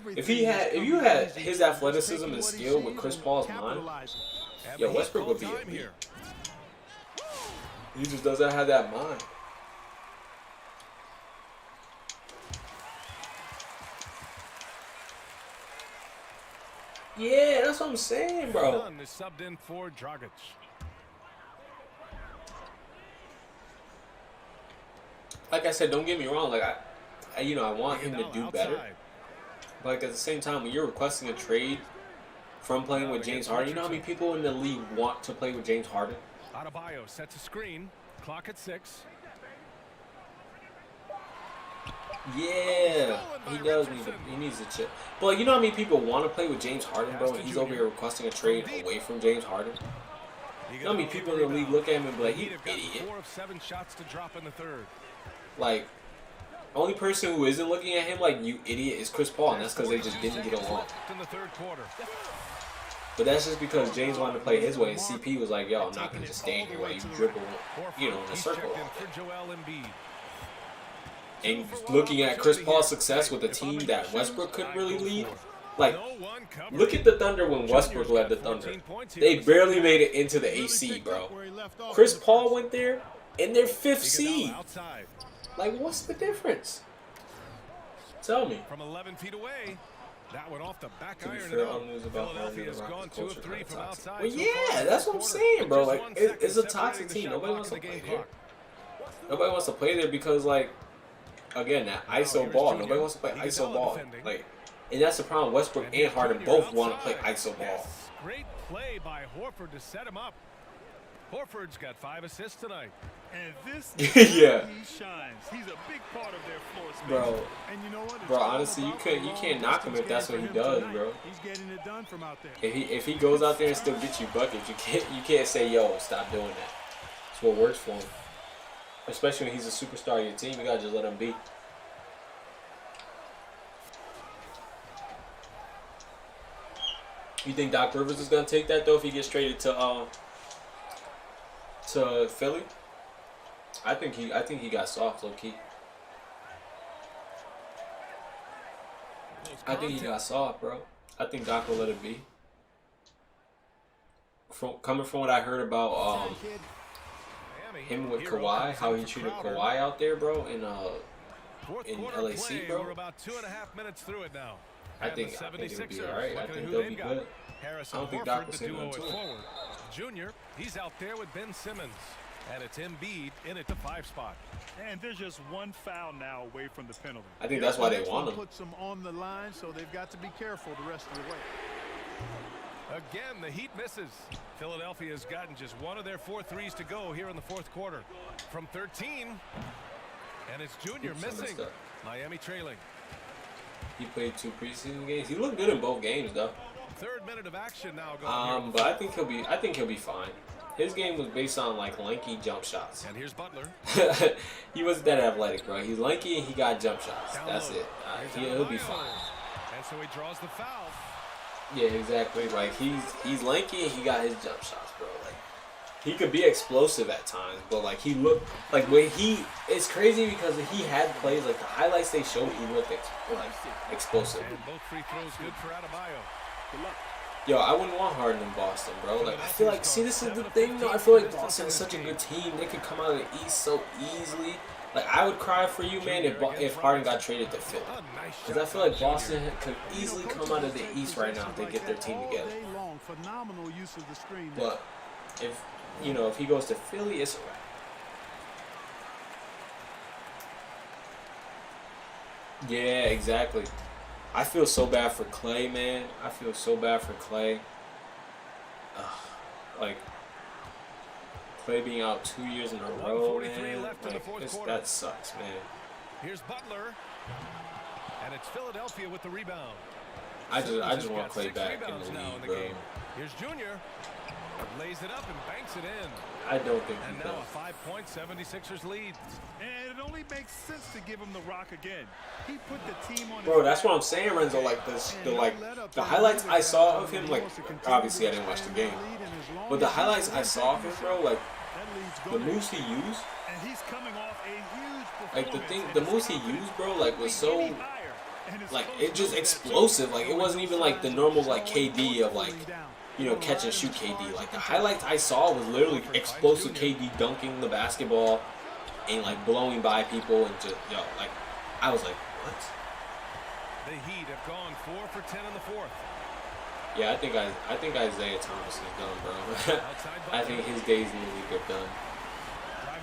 if you had his athleticism and skill with Chris Paul's mind, yo, Westbrook would be a beat. He just doesn't have that mind. Yeah, that's what I'm saying, bro. Subbed in for Dragic. Like I said, don't get me wrong. Like I want him to do better. But like at the same time, when you're requesting a trade from playing with James Harden, you know how many people in the league want to play with James Harden? Adebayo sets a screen. Clock at 6. Yeah, he does need to. He needs to chill. But like, you know how many people want to play with James Harden, bro? And he's over here requesting a trade away from James Harden. You know how many people in the league look at him and be like, "You idiot." 4 of 7 shots to drop in the third. Like, only person who isn't looking at him like you idiot is Chris Paul, and that's because they just didn't get along. In the third quarter. But that's just because James wanted to play his way, and CP was like, "Yo, I'm not gonna just stand here while you dribble, in a circle." And looking at Chris Paul's success with a team that Westbrook couldn't really lead, like, look at the Thunder when Westbrook led the Thunder. They barely made it into the AC, bro. Chris Paul went there, and they're 5th seed. Like, what's the difference? Tell me. From 11 feet away, that went off the back To be iron. fair, I'm news about Philadelphia's gone 2 of 3 from outside. Well, yeah, that's what I'm saying, bro. Like, it's a toxic team. Nobody wants to play there. Nobody wants to play there because, like, again, that ISO ball. Nobody wants to play ISO ball. Like, and that's the problem. Westbrook and Harden both want to play ISO ball. Great play by Horford to set him up. Horford's got 5 assists tonight. And this yeah. he shines. He's a big part of their floor space. Bro. And you know what? Bro, honestly, you can't knock him if that's what he does, bro. He's getting it done from out there. If he goes out there and still gets you buckets, you can't say, yo, stop doing that. That's what works for him. Especially when he's a superstar of your team, you gotta just let him be. You think Doc Rivers is gonna take that though if he gets traded to Philly? I think he got soft, low key. I think he got soft, bro. I think Doc will let it be. Coming from what I heard about him with Kawhi, how he treated Kawhi out there, bro, in LAC, bro. We're about 2.5 minutes through it now. I think it'll be alright. I think they'll be good. I don't think Doc will say nothing to him. Junior, he's out there with Ben Simmons. And it's Embiid in at the 5 spot. And there's just one foul now away from the penalty. I think that's why they want him. Puts them on the line, so they've got to be careful the rest of the way. Again, the Heat misses. Philadelphia has gotten just 1 of their 4 threes to go here in the 4th quarter. From 13, and it's Junior missing. Miami trailing. He played 2 preseason games. He looked good in both games, though. 3rd minute of action now going. But I think he'll be fine. His game was based on like lanky jump shots. And here's Butler. He wasn't that athletic, bro. He's lanky and he got jump shots. That's it. He'll be fine. And so he draws the foul. Yeah, exactly. Like he's lanky and he got his jump shots, bro. Like he could be explosive at times, but like he looked like when it's crazy because he had plays like the highlights they showed he looked explosive. And both free throws good for Adebayo. Good luck. Yo, I wouldn't want Harden in Boston, bro. Like, I feel like, see, this is the thing, though. I feel like Boston is such a good team. They could come out of the East so easily. Like, I would cry for you, man, if Harden got traded to Philly. Because I feel like Boston could easily come out of the East right now if they get their team together. But if he goes to Philly, it's alright. Yeah, exactly. I feel so bad for Clay, man. I feel so bad for Clay. like Clay being out 2 years in a row, man. Left in the fourth quarter. That sucks, man. Here's Butler, and it's Philadelphia with the rebound. I just want Clay back in the league, bro. Here's Junior, lays it up and banks it in. I don't think and he now does. A 5-point 76ers lead. And it only makes sense to give him the rock again. He put the team on. Bro, that's what I'm saying, Renzo. Like the highlights I saw of him, like obviously I didn't watch the game, but the highlights I saw of him, bro, like the moves he used, and he's coming off a huge like the moves he used, bro, like was so, like it just explosive. Like it wasn't even like the normal like KD of like, you know, catch and shoot KD. Like the highlights I saw was literally explosive KD dunking the basketball and like blowing by people and just like I was like, what? The Heat have gone 4 for 10 in the fourth. Yeah, I think Isaiah Thomas is done, bro. I think his days in the league are done.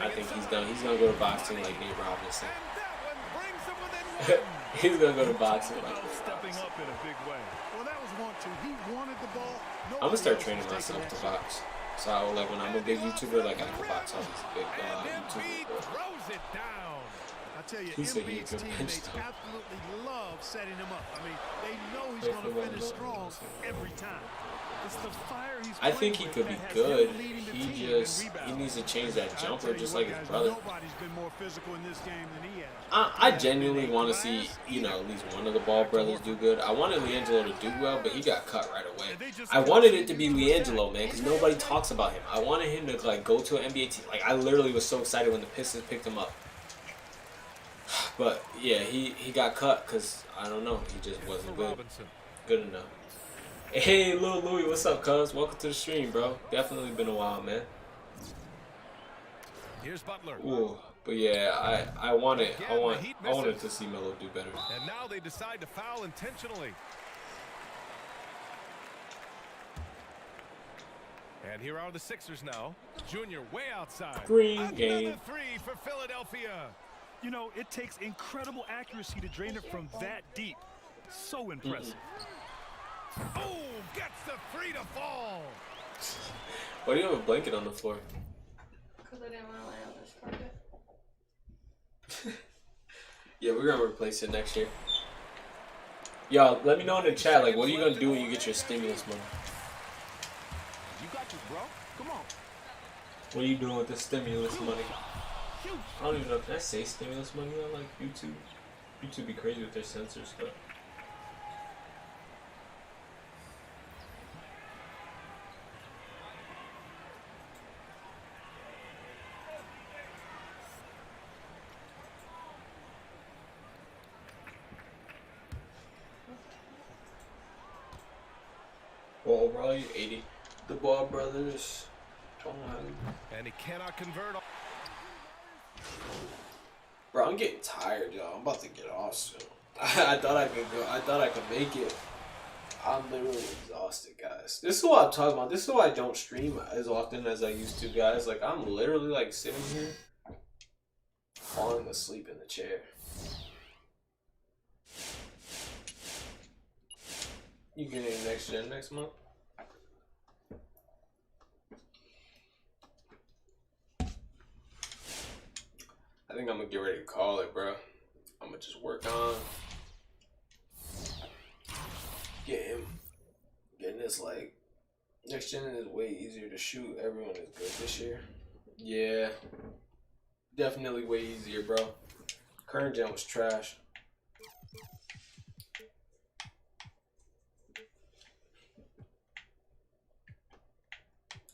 I think he's done. He's gonna go to boxing like Nate Robinson. He's gonna go to boxing like Nate stepping Robinson. up in a big way. Well, that was 1-2. He wanted the ball. I'm gonna start training myself to box. So I will, like when I'm a big YouTuber, like I can box all these big YouTubers. Bro. Throws it down. I tell you, He said he Embiid's could bench teammates them. absolutely love setting him up. I mean, they know he's going to finish strong every time. It's the fire he's I think he playing could with be that has good. him leading the He team in just rebounds. needs to change that I'll jumper tell you just what, like his guys, brother. Nobody's been more physical in this game than he has. I genuinely want to see, you know, at least one of the Ball brothers do good. I wanted LiAngelo to do well, but he got cut right away. I wanted it to be LiAngelo, man, because nobody talks about him. I wanted him to like go to an NBA team. Like I literally was so excited when the Pistons picked him up. But yeah, he got cut because I don't know, he just wasn't good enough. Hey, Lil Louie, what's up, cuz? Welcome to the stream, bro. Definitely been a while, man. Here's Butler. Ooh, but yeah, I wanted to see Melo do better. And now they decide to foul intentionally. And here are the Sixers now. Junior way outside. Green game. Another three for Philadelphia. You know, it takes incredible accuracy to drain it from that deep. So impressive. Oh, gets the three to fall. Why do you have a blanket on the floor? Because I didn't want to lay on this carpet. Yeah, we're gonna replace it next year. Y'all, let me know in the chat, like, what are you gonna do when you get your stimulus money? You got this, bro. Come on. What are you doing with the stimulus money? I don't even know, can I say stimulus money on like YouTube? YouTube be crazy with their censor stuff. Well, overall, you 80. The Ball brothers. And he cannot convert. Bro, I'm getting tired, y'all. I'm about to get off soon. I thought I could go. I thought I could make it. I'm literally exhausted, guys. This is what I'm talking about. This is why I don't stream as often as I used to, guys. Like, I'm literally, like, sitting here falling asleep in the chair. You getting next gen next month? I think I'm gonna get ready to call it, bro. I'm gonna just work on getting this, like, next gen is way easier to shoot. Everyone is good this year. Yeah, definitely way easier, bro. Current gen was trash.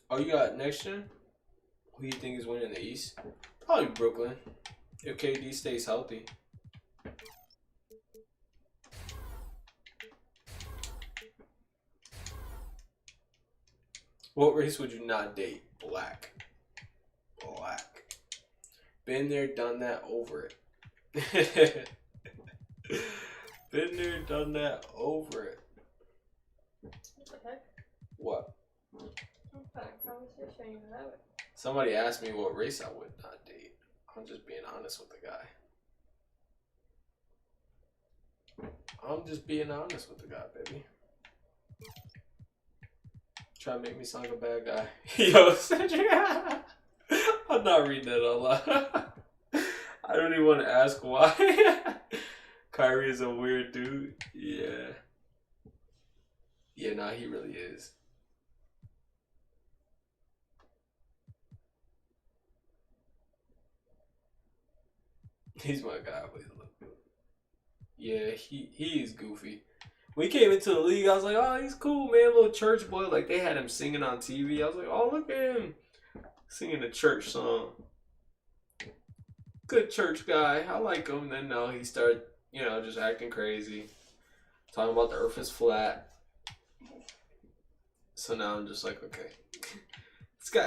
Oh, you got next gen? Who do you think is winning the East? Probably Brooklyn, if KD stays healthy. What race would you not date? Black. Black. Been there, done that, over it. Been there, done that, over it. What the heck? What? What kind of conversation you having? Somebody asked me what race I would not date. I'm just being honest with the guy. I'm just being honest with the guy, baby. Try to make me sound like a bad guy. Yo, Cedric. I'm not reading that a lot. I don't even want to ask why. Kyrie is a weird dude. Yeah. Yeah, nah, he really is. He's my guy. Yeah, he is goofy. When he came into the league, I was like, oh, he's cool, man. Little church boy. Like, they had him singing on TV. I was like, oh, look at him. Singing a church song. Good church guy. I like him. Then now he started, you know, just acting crazy. Talking about the earth is flat. So now I'm just like, okay.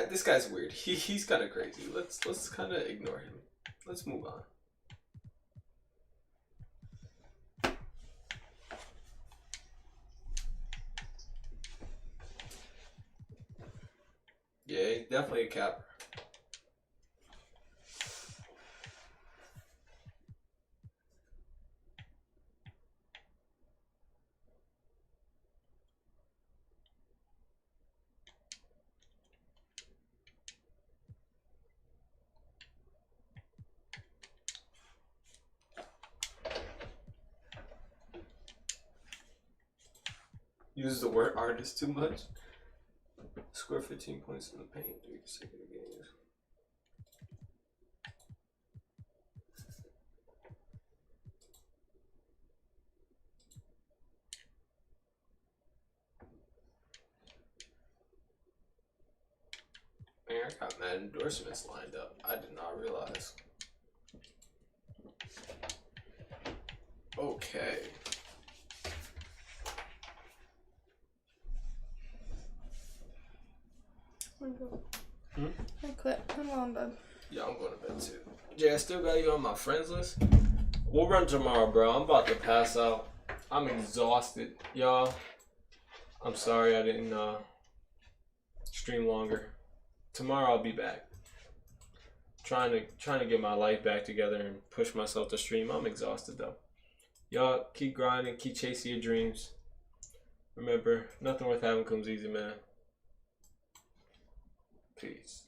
This guy's weird. He's kind of crazy. Let's kind of ignore him. Let's move on. Yeah, definitely a capper. Uses the word artist too much. Score 15 points in the paint 3 consecutive games. Man, I got mad endorsements lined up. I did not realize. Okay. I quit. I'm going to bed. Yeah, I'm going to bed too. Jay, I still got you on my friends list. We'll run tomorrow, bro. I'm about to pass out. I'm exhausted, y'all. I'm sorry I didn't stream longer. Tomorrow I'll be back. Trying to get my life back together and push myself to stream. I'm exhausted though. Y'all keep grinding, keep chasing your dreams. Remember, nothing worth having comes easy, man. Peace.